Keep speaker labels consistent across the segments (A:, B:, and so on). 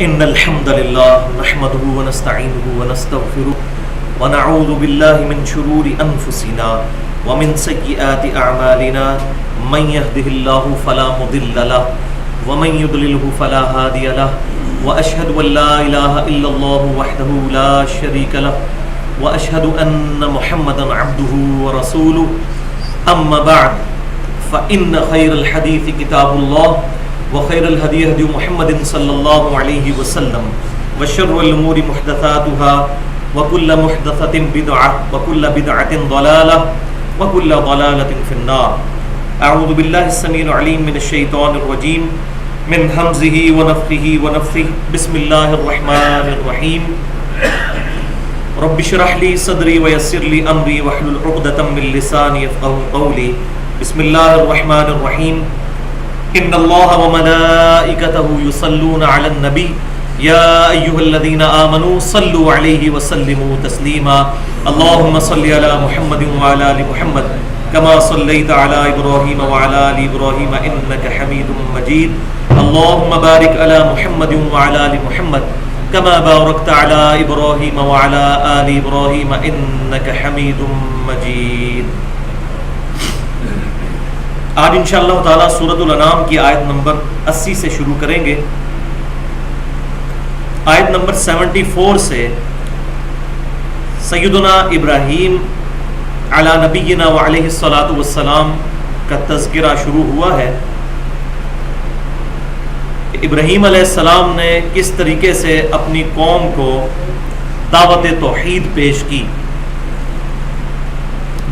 A: إن الحمد لله نحمده ونستعينه ونستغفره ونعوذ بالله من شرور أنفسنا ومن سيئات أعمالنا من يهده الله فلا مضل له ومن يضلله فلا هادي له وأشهد أن لا إله إلا الله وحده لا شريك له وأشهد أن محمدا عبده ورسوله أما بعد فإن خير الحديث كتاب الله وخير الهدي هدي محمد صلى الله عليه وسلم وشر الأمور محدثاتها وكل محدثة بدعة وكل بدعة ضلالة وكل ضلالة في النار. أعوذ بالله السميع العليم من الشيطان الرجيم من همزه ونفخه ونفثه. بسم الله الرحمن الرحيم. رب اشرح لي صدري ويسر لي أمري واحلل عقدة من لساني يفقهوا قولي. بسم الله الرحمن الرحيم. ان الله وملائكته يصلون على النبي يا ايها الذين امنوا صلوا عليه وسلموا تسليما. اللهم صل على محمد وعلى ال محمد كما صليت على ابراهيم وعلى ال ابراهيم انك حميد مجيد. اللهم بارك على محمد وعلى ال محمد كما باركت على ابراهيم وعلى ال ابراهيم انك حميد مجيد. آج انشاءاللہ تعالیٰ سورۃ الانعام کی آیت نمبر 80 سے شروع کریں گے. آیت نمبر 74 سے سیدنا ابراہیم علی نبینا وعلیہ الصلاۃ والسلام کا تذکرہ شروع ہوا ہے. ابراہیم علیہ السلام نے کس طریقے سے اپنی قوم کو دعوت توحید پیش کی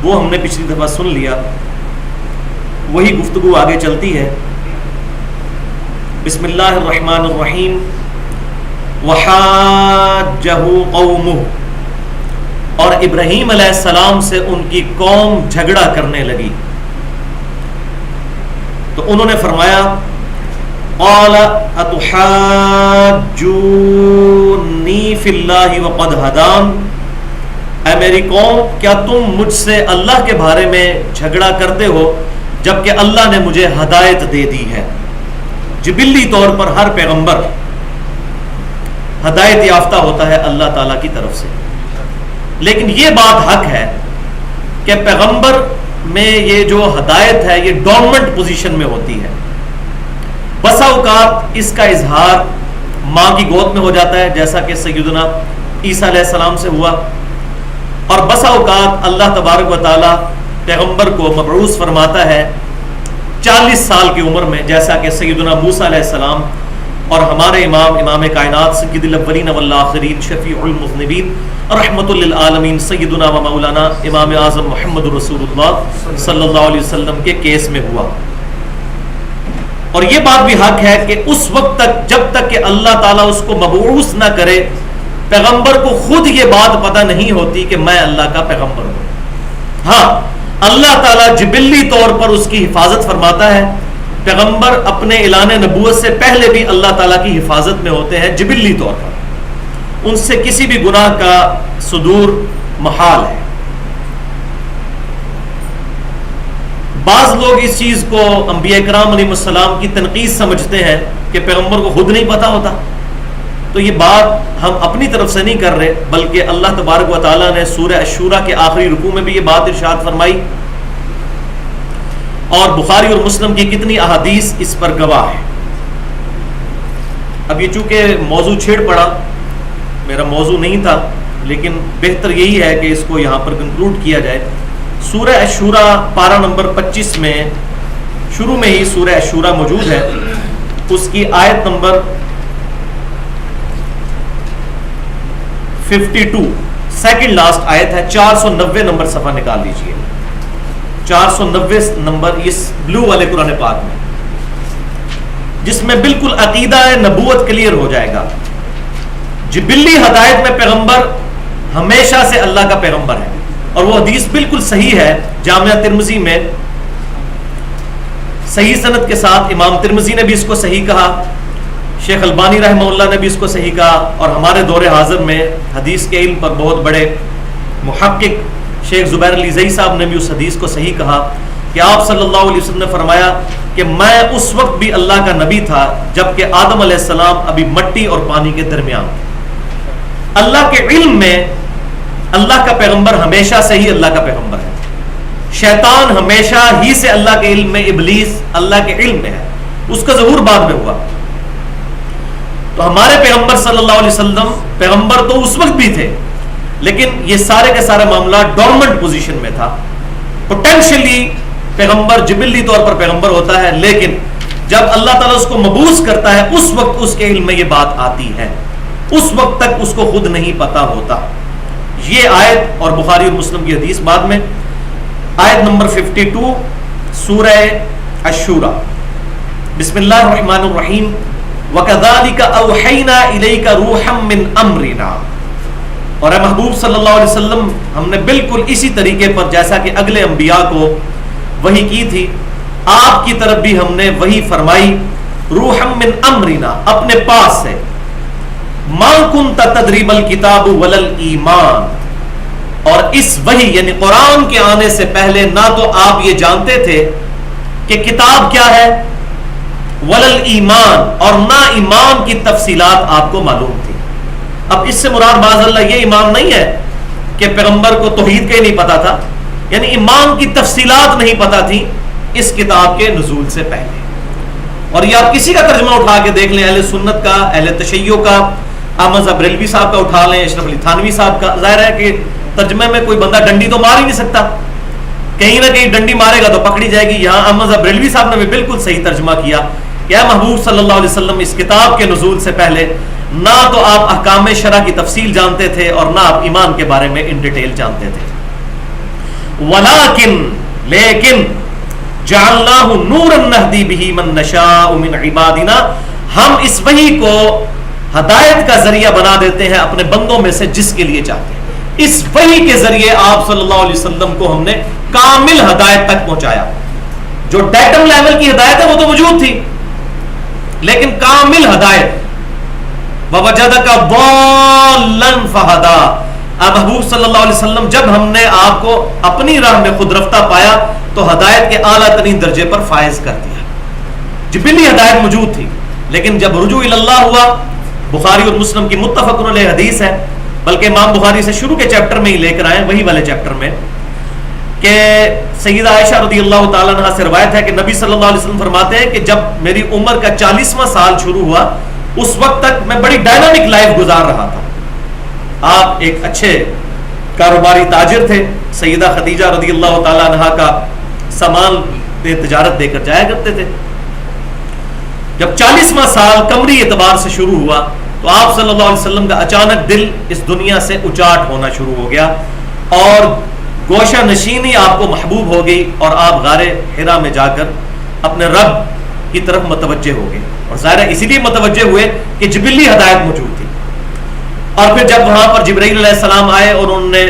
A: وہ ہم نے پچھلی دفعہ سن لیا. وہی گفتگو آگے چلتی ہے. بسم اللہ الرحمن الرحیم. وحاجہ قومہ، اور ابراہیم علیہ السلام سے ان کی قوم جھگڑا کرنے لگی تو انہوں نے فرمایا قال اتحاجونی فی اللہ وقد ہدان. اے میری قوم، کیا تم مجھ سے اللہ کے بارے میں جھگڑا کرتے ہو جبکہ اللہ نے مجھے ہدایت دے دی ہے. جبلی طور پر ہر پیغمبر ہدایت یافتہ ہوتا ہے اللہ تعالیٰ کی طرف سے، لیکن یہ بات حق ہے کہ پیغمبر میں یہ جو ہدایت ہے یہ ڈورمنٹ پوزیشن میں ہوتی ہے. بسا اوقات اس کا اظہار ماں کی گود میں ہو جاتا ہے جیسا کہ سیدنا عیسیٰ علیہ السلام سے ہوا، اور بسا اوقات اللہ تبارک و تعالیٰ پیغمبر کو مبعوث فرماتا ہے 40 سال کی عمر میں جیسا کہ سیدنا موسیٰ علیہ السلام اور ہمارے امام کائنات سید الاولین والآخرین شفیع المذنبین رحمت للعالمین سیدنا و مولانا امام اعظم محمد رسول اللہ صلی اللہ علیہ وسلم کے کیس میں ہوا. اور یہ بات بھی حق ہے کہ اس وقت تک جب تک کہ اللہ تعالیٰ اس کو مبعوث نہ کرے پیغمبر کو خود یہ بات پتہ نہیں ہوتی کہ میں اللہ کا پیغمبر ہوں. ہاں، اللہ تعالیٰ جبلی طور پر اس کی حفاظت فرماتا ہے. پیغمبر اپنے اعلان نبوت سے پہلے بھی اللہ تعالیٰ کی حفاظت میں ہوتے ہیں جبلی طور پر. ان سے کسی بھی گناہ کا صدور محال ہے. بعض لوگ اس چیز کو انبیاء کرام علیہ السلام کی تنقید سمجھتے ہیں کہ پیغمبر کو خود نہیں پتہ ہوتا. تو یہ بات ہم اپنی طرف سے نہیں کر رہے، بلکہ اللہ تبارک و تعالیٰ نے سورہ الشورى کے آخری رکوع میں بھی یہ بات ارشاد فرمائی، اور بخاری اور مسلم کی کتنی احادیث اس پر گواہ ہے. اب یہ چونکہ موضوع چھیڑ پڑا، میرا موضوع نہیں تھا، لیکن بہتر یہی ہے کہ اس کو یہاں پر کنکلوڈ کیا جائے. سورہ الشورى پارہ نمبر 25 میں شروع میں ہی سورہ الشورى موجود ہے. اس کی آیت نمبر 52 سیکنڈ لاسٹ آیت ہے. 490 نمبر صفحہ نکال لیجئے. 490 نمبر اس بلو والے قرآن پاک میں، جس میں بالکل عقیدہ نبوت کلیئر ہو جائے گا. جبلی ہدایت میں پیغمبر ہمیشہ سے اللہ کا پیغمبر ہے، اور وہ حدیث بالکل صحیح ہے. جامعہ ترمذی میں صحیح سند کے ساتھ امام ترمذی نے بھی اس کو صحیح کہا، شیخ البانی رحمہ اللہ نے بھی اس کو صحیح کہا، اور ہمارے دور حاضر میں حدیث کے علم پر بہت بڑے محقق شیخ زبیر علی زئی صاحب نے بھی اس حدیث کو صحیح کہا کہ آپ صلی اللہ علیہ وسلم نے فرمایا کہ کہ میں اس وقت بھی اللہ کا نبی تھا جبکہ آدم علیہ السلام ابھی مٹی اور پانی کے درمیان تھے. اللہ کے علم میں اللہ کا پیغمبر ہمیشہ سے ہی اللہ کا پیغمبر ہے. شیطان ہمیشہ ہی سے اللہ کے علم میں، ابلیس اللہ کے علم میں ہے، اس کا ظہور بعد میں ہوا. تو ہمارے پیغمبر صلی اللہ علیہ وسلم پیغمبر تو اس وقت بھی تھے، لیکن یہ سارے کے سارے معاملہ ڈورمنٹ پوزیشن میں تھا. پوٹینشلی پیغمبر جبلی طور پر پیغمبر ہوتا ہے، لیکن جب اللہ تعالیٰ اس کو مبعوث کرتا ہے اس وقت اس کے علم میں یہ بات آتی ہے، اس وقت تک اس کو خود نہیں پتا ہوتا. یہ آیت اور بخاری اور مسلم کی حدیث بعد میں. آیت نمبر 52 سورہ الشورى. بسم اللہ الرحمن الرحیم. وَكَذَلِكَ أَوْحَيْنَا إِلَيْكَ رُوحًا مِّنْ أَمْرِنَا. اور اے محبوب صلی اللہ علیہ وسلم، ہم نے بالکل اسی طریقے پر جیسا کہ اگلے انبیاء کو وحی کی تھی، آپ کی طرف بھی ہم نے وحی فرمائی. روحًا مِّنْ أَمْرِنَا، اپنے پاس سے. مَا كُنْتَ تَدْرِي مَا الْكِتَابُ وَلَا الْإِيمَانُ. اور اس وحی یعنی قرآن کے آنے سے پہلے نہ تو آپ یہ جانتے تھے کہ کتاب کیا ہے، وَلَا الْإِيمَانُ، اور نہ ایمان کی تفصیلات آپ کو معلوم تھی. اب اس سے مراد معاذ اللہ یہ ایمان نہیں ہے کہ پیغمبر کو توحید کا ہی نہیں پتا تھا، یعنی ایمان کی تفصیلات نہیں پتا تھی اس کتاب کے نزول سے پہلے. اور یہ آپ کسی کا ترجمہ اٹھا کے دیکھ لیں، اہل سنت کا، اہل تشیع کا، احمد صاحب بریلوی صاحب کا اٹھا لیں، اشرف علی تھانوی صاحب کا. ظاہر ہے کہ ترجمے میں کوئی بندہ ڈنڈی تو مار ہی نہیں سکتا، کہیں نہ کہیں ڈنڈی مارے گا تو پکڑی جائے گی. یہاں احمد صاحب بریلوی صاحب نے بھی بالکل صحیح ترجمہ کیا کہ اے محبوب صلی اللہ علیہ وسلم، اس کتاب کے نزول سے پہلے نہ تو آپ احکام شرع کی تفصیل جانتے تھے اور نہ آپ ایمان کے بارے میں ان ڈیٹیل جانتے تھے. وَلَٰكِن، لیکن جَعَلْنَاهُ نُورًا نَهْدِي بِهِ مَن نَّشَاءُ مِنْ عِبَادِنَا، ہم اس وحی کو ہدایت کا ذریعہ بنا دیتے ہیں اپنے بندوں میں سے جس کے لیے چاہتے ہیں. اس وحی کے ذریعے آپ صلی اللہ علیہ وسلم کو ہم نے کامل ہدایت تک پہنچایا. جو ڈیٹم لیول کی ہدایت ہے وہ تو موجود تھی، لیکن کامل ہدایت. وَوَجَدَكَ ضَالًّا فَهَدَىٰ. محبوب صلی اللہ علیہ وسلم جب ہم نے آپ کو اپنی راہ میں خود رفتہ پایا تو ہدایت کے اعلیٰ ترین درجے پر فائز کر دیا. جبلی ہدایت موجود تھی، لیکن جب رجوع اللہ ہوا، بخاری اور مسلم کی متفق علیہ حدیث ہے، بلکہ امام بخاری سے شروع کے چیپٹر میں ہی لے کر آئے، وہی والے چیپٹر میں، کہ سیدہ عائشہ رضی اللہ تعالیٰ عنہا سے روایت ہے کہ نبی صلی اللہ علیہ وسلم فرماتے ہیں کہ جب میری عمر کا 40واں سال شروع ہوا، اس وقت تک میں بڑی ڈائنامک لائف گزار رہا تھا. آپ ایک اچھے کاروباری تاجر تھے، سیدہ خدیجہ رضی اللہ تعالیٰ عنہا کا سامان تجارت دے کر جایا کرتے تھے. جب 40واں سال قمری اعتبار سے شروع ہوا تو آپ صلی اللہ علیہ وسلم کا اچانک دل اس دنیا سے اچاٹ ہونا شروع ہو گیا اور گوشہ نشینی آپ کو محبوب ہو گئی، اور آپ غار حرا میں جا کر اپنے رب کی طرف متوجہ ہو گئے. اور ظاہر اسی لیے متوجہ ہوئے کہ جبلی ہدایت موجود تھی. اور پھر جب وہاں پر جبرائیل علیہ السلام آئے اور انہوں نے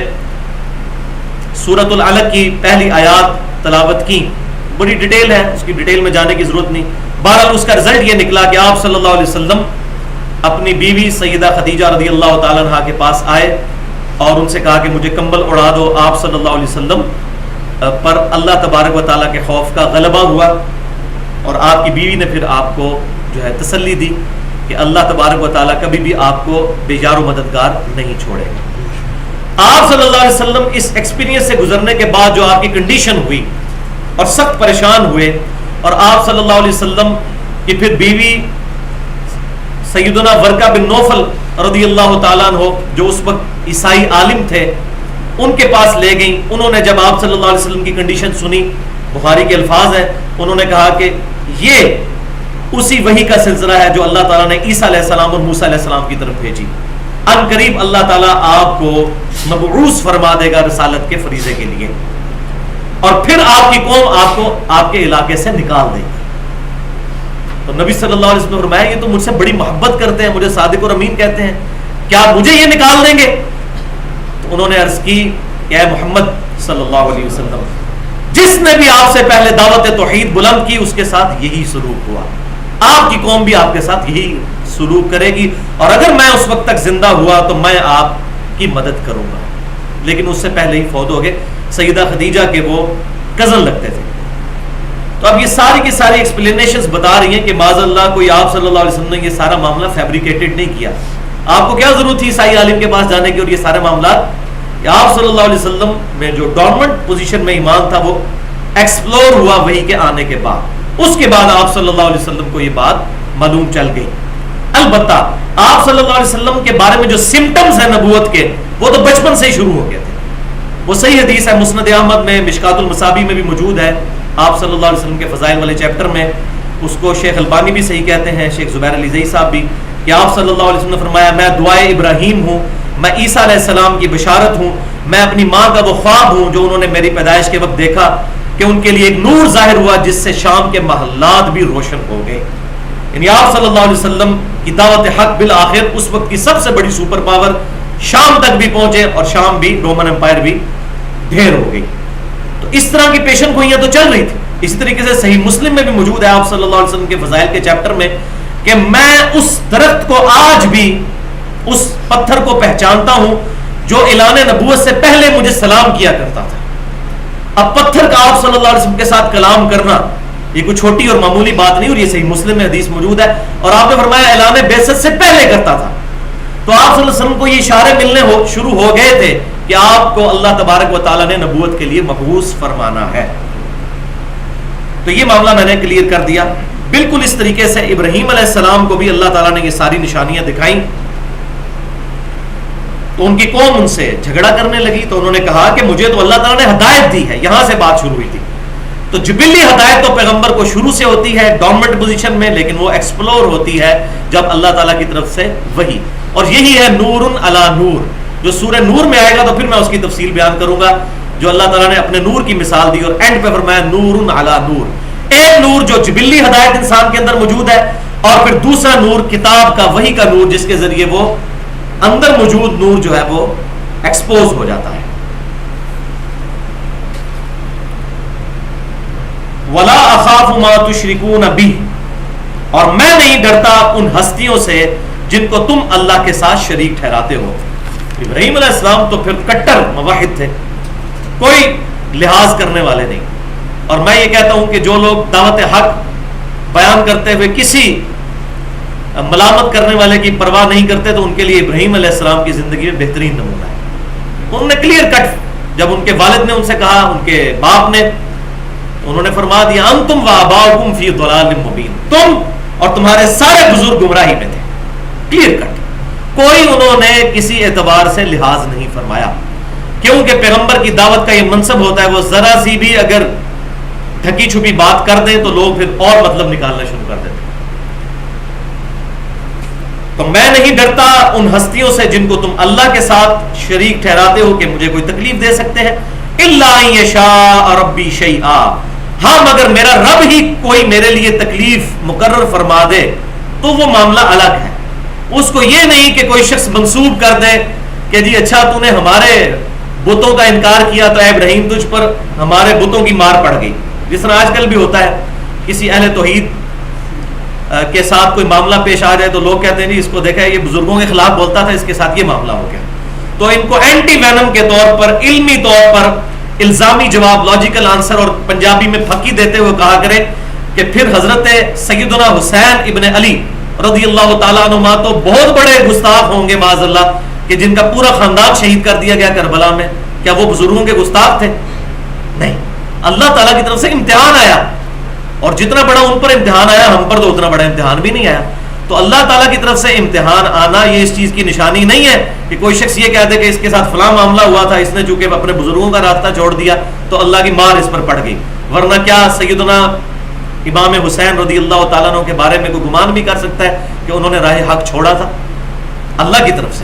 A: سورۃ العلق کی پہلی آیات تلاوت کی، بڑی ڈیٹیل ہے، اس کی ڈیٹیل میں جانے کی ضرورت نہیں. بہرحال اس کا رزلٹ یہ نکلا کہ آپ صلی اللہ علیہ وسلم اپنی بیوی سیدہ خدیجہ رضی اللہ تعالیٰ عنہ کے پاس آئے اور ان سے کہا کہ مجھے کمبل اڑا دو. آپ صلی اللہ علیہ وسلم پر اللہ تبارک و تعالیٰ کے خوف کا غلبہ ہوا، اور آپ کی بیوی نے پھر آپ کو جو ہے تسلی دی کہ اللہ تبارک و تعالیٰ کبھی بھی آپ کو بے یار و مددگار نہیں چھوڑے گا. آپ صلی اللہ علیہ وسلم اس ایکسپیرینس سے گزرنے کے بعد جو آپ کی کنڈیشن ہوئی اور سخت پریشان ہوئے، اور آپ صلی اللہ علیہ وسلم کی پھر بیوی سیدنا ورقہ بن نوفل رضی اللہ تعالیٰ عنہ جو اس وقت عیسائی عالم تھے، ان کے پاس لے گئیں. انہوں نے جب آپ صلی اللہ علیہ وسلم کی کنڈیشن سنی، بخاری کے الفاظ ہیں، انہوں نے کہا کہ یہ اسی وحی کا سلسلہ ہے جو اللہ تعالیٰ نے عیسیٰ علیہ السلام اور موسیٰ علیہ السلام کی طرف بھیجی. ان قریب اللہ تعالیٰ آپ کو مبعوث فرما دے گا رسالت کے فریضے کے لیے، اور پھر آپ کی قوم آپ کو آپ کے علاقے سے نکال دے گی. تو نبی صلی اللہ علیہ وسلم نے فرمایا یہ تو مجھ سے بڑی محبت کرتے ہیں، مجھے صادق اور امین کہتے ہیں، کیا مجھے یہ نکال دیں گے؟ تو انہوں نے عرض کی کہ اے محمد صلی اللہ علیہ وسلم، جس نے بھی آپ سے پہلے دعوت توحید بلند کی اس کے ساتھ یہی سلوک ہوا، آپ کی قوم بھی آپ کے ساتھ یہی سلوک کرے گی، اور اگر میں اس وقت تک زندہ ہوا تو میں آپ کی مدد کروں گا. لیکن اس سے پہلے ہی فوت ہو گئے. سیدہ خدیجہ کے وہ کزن لگتے تھے. تو اب یہ ساری کی ساری ایکسپلینیشنز بتا رہی ہیں کہ معاذ اللہ کوئی آپ صلی اللہ علیہ وسلم نے یہ سارا معاملہ فیبریکیٹڈ نہیں کیا. آپ کو کیا ضرورت تھی عیسائی عالم کے پاس جانے کی اور یہ سارے معاملات؟ آپ صلی اللہ علیہ وسلم میں جو ڈورمنٹ پوزیشن میں ایمان تھا وہ ایکسپلور ہوا وحی کے آنے کے بعد. اس کے بعد آپ صلی اللہ علیہ وسلم کو یہ بات معلوم چل گئی. البتہ آپ صلی اللہ علیہ وسلم کے بارے میں جو سمٹمز ہیں نبوت کے وہ تو بچپن سے ہی شروع ہو گئے تھے. وہ صحیح حدیث ہے مسند احمد میں، مشکات المصابیح میں بھی موجود ہے. آپ صلی اللہ علیہ وسلم کے فضائل والے چیپٹر میں اس کو شیخ البانی بھی صحیح کہتے ہیں، شیخ زبیر علی زئی صاحب بھی، کہ آپ صلی اللہ علیہ وسلم نے فرمایا میں دعائے ابراہیم ہوں، میں عیسیٰ علیہ السلام کی بشارت ہوں، میں اپنی ماں کا وہ خواب ہوں جو انہوں نے میری پیدائش کے وقت دیکھا کہ ان کے لیے ایک نور ظاہر ہوا جس سے شام کے محلات بھی روشن ہو گئے. یعنی آپ صلی اللہ علیہ وسلم کی دعوت حق بالآخر اس وقت کی سب سے بڑی سپر پاور شام تک بھی پہنچے، اور شام بھی رومن امپائر بھی ڈھیر ہو گئی. تو اس طرح کی پیشن گوئیاں تو چل رہی تھی. اسی طریقے سے صحیح مسلم میں بھی موجود ہے آپ صلی اللہ علیہ وسلم کے فضائل کے چیپٹر میں کہ میں اس درخت کو آج بھی، اس پتھر کو پہچانتا ہوں جو اعلان نبوت سے پہلے مجھے سلام کیا کرتا تھا. اب پتھر کا آپ صلی اللہ علیہ وسلم کے ساتھ کلام کرنا یہ کوئی چھوٹی اور معمولی بات نہیں، اور یہ صحیح مسلم میں حدیث موجود ہے. اور آپ نے فرمایا اعلان بعثت سے پہلے کرتا تھا. تو آپ صلی اللہ علیہ وسلم کو یہ اشارے ملنے شروع ہو گئے تھے کہ آپ کو اللہ تبارک و تعالیٰ نے نبوت کے لیے مبعوث فرمانا ہے. تو یہ معاملہ میں نے کلیئر کر دیا. بالکل اس طریقے سے ابراہیم علیہ السلام کو بھی اللہ تعالیٰ نے یہ ساری نشانیاں دکھائیں تو ان کی قوم ان سے جھگڑا کرنے لگی. تو انہوں نے کہا کہ مجھے تو اللہ تعالیٰ نے ہدایت دی ہے. یہاں سے بات شروع ہوئی تھی. تو جبلی ہدایت تو پیغمبر کو شروع سے ہوتی ہے ڈورمنٹ پوزیشن میں، لیکن وہ ایکسپلور ہوتی ہے جب اللہ تعالیٰ کی طرف سے وحی. اور یہی ہے نور علی نور، جو سورہ نور میں آئے گا تو پھر میں اس کی تفصیل بیان کروں گا، جو اللہ تعالیٰ نے اپنے نور کی مثال دی اور اینڈ پہ فرمایا نور علی نور. ایک نور جو جبلی ہدایت انسان کے اندر موجود ہے، اور پھر دوسرا نور کتاب کا وحی کا نور جس کے ذریعے وہ اندر موجود نور جو ہے وہ ایکسپوز ہو جاتا ہے. وَلَا أَخَافُ مَا تُشْرِكُونَ بِهِ، اور میں نہیں ڈرتا ان ہستیوں سے جن کو تم اللہ کے ساتھ شریک ٹھہراتے ہو. ابراہیم علیہ السلام تو پھر کٹر موحد تھے، کوئی لحاظ کرنے والے نہیں. اور میں یہ کہتا ہوں کہ جو لوگ دعوت حق بیان کرتے ہوئے کسی ملامت کرنے والے کی پرواہ نہیں کرتے تو ان کے لیے ابراہیم علیہ السلام کی زندگی میں بہترین نمونہ ہے. انہوں نے کلیئر کٹ، جب ان کے والد نے ان سے کہا، ان کے باپ نے، انہوں نے فرما دیا انتم وآباؤکم فی ضلال مبین، تم اور تمہارے سارے بزرگ گمراہی میں تھے. کلیئر کٹ، کوئی انہوں نے کسی اعتبار سے لحاظ نہیں فرمایا، کیونکہ پیغمبر کی دعوت کا یہ منصب ہوتا ہے وہ ذرا سی بھی اگر ڈھکی چھپی بات کر دیں تو لوگ پھر اور مطلب نکالنا شروع کر دیتے. تو میں نہیں ڈرتا ان ہستیوں سے جن کو تم اللہ کے ساتھ شریک ٹھہراتے ہو کہ مجھے کوئی تکلیف دے سکتے ہیں. الا ان یشاء ربی شیئا، ہاں مگر میرا رب ہی کوئی میرے لیے تکلیف مقرر فرما دے تو وہ معاملہ الگ ہے. اس کو یہ نہیں کہ کوئی شخص منسوب کر دے کہ جی اچھا تو نے ہمارے بتوں کا انکار کیا تو اے ابراہیم تجھ پر ہمارے بتوں کی مار پڑ گئی. جس طرح آج کل بھی ہوتا ہے، کسی اہل توحید کے ساتھ کوئی معاملہ پیش آ جائے تو لوگ کہتے ہیں جی اس کو دیکھا ہے یہ بزرگوں کے خلاف بولتا تھا، اس کے ساتھ یہ معاملہ ہو گیا. تو ان کو اینٹی وینم کے طور پر، علمی طور پر الزامی جواب، لاجیکل آنسر اور پنجابی میں پھکی دیتے ہوئے کہا کرے کہ پھر حضرت سیدنا حسین ابن علی رضی اللہ تعالیٰ عنہ تو بہت بڑے گستاخ ہوں گے معاذ اللہ کہ جن کا پورا خاندان شہید کر دیا گیا کربلا میں. کیا وہ بزرگوں کے گستاخ تھے؟ نہیں. اللہ تعالیٰ کی طرف سے امتحان آیا، اور جتنا بڑا ان پر امتحان آیا ہم پر تو اتنا بڑا امتحان بھی نہیں آیا. تو اللہ تعالیٰ کی طرف سے امتحان آنا یہ اس چیز کی نشانی نہیں ہے کہ کوئی شخص یہ کہہ دے کہ اس کے ساتھ فلاں معاملہ ہوا تھا، اس نے چونکہ اپنے بزرگوں کا راستہ چھوڑ دیا تو اللہ کی مار اس پر پڑ گئی. ورنہ کیا سیدنا امام حسین رضی اللہ تعالیٰ عنہ کے بارے میں کوئی گمان بھی کر سکتا ہے کہ انہوں نے راہ حق چھوڑا تھا؟ اللہ کی طرف سے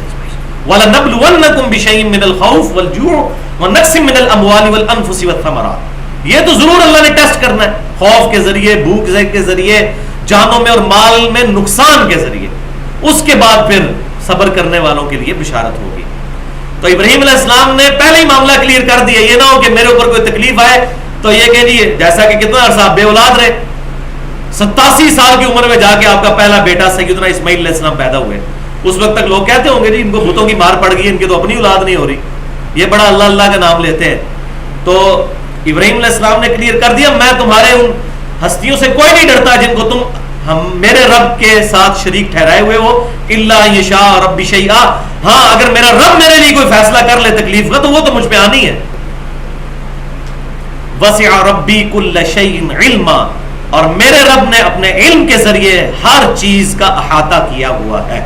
A: وَلَنَبْلُوَنَّكُمْ بِشَيْءٍ مِّنَ الْخَوْفِ وَالْجُوعِ وَنَقْصٍ مِّنَ الْأَمْوَالِ وَالْأَنفُسِ وَالثَّمَرَاتِ. یہ تو ضرور اللہ نے ٹیسٹ کرنا ہے، خوف کے ذریعے، بھوک کے ذریعے، جانوں میں اور مال میں نقصان کے ذریعے. اس کے بعد پھر صبر کرنے والوں کے لیے بشارت ہوگی. تو ابراہیم علیہ السلام نے پہلے ہی معاملہ کلیئر کر دیا. یہ نہ ہو کہ میرے اوپر کوئی تکلیف آئے تو یہ کہہ دیے، جیسا کہ کتنا عرصہ بے اولاد رہے، 87 سال کی عمر میں جا کے آپ کا پہلا بیٹا سیدنا اسماعیل علیہ السلام پیدا ہوئے. اس وقت تک لوگ کہتے ہوں گے جی ان کو بتوں کی مار پڑ گئی، ان کی تو اپنی اولاد نہیں ہو رہی، یہ بڑا اللہ اللہ کا نام لیتے ہیں. تو ابراہیم علیہ السلام نے کلیئر کر دیا میں تمہارے ان ہستیوں سے کوئی نہیں ڈرتا جن کو تم میرے رب کے ساتھ شریک ٹھہرائے ہوئے ہو، الا یشاء ربی شیئا، ہاں اگر میرا رب میرے لیے کوئی فیصلہ کر لے تکلیف کا تو وہ تو مجھ پہ آنی ہے. وسع ربی کل شیء علما، اور میرے رب نے اپنے علم کے ذریعے ہر چیز کا احاطہ کیا ہوا ہے.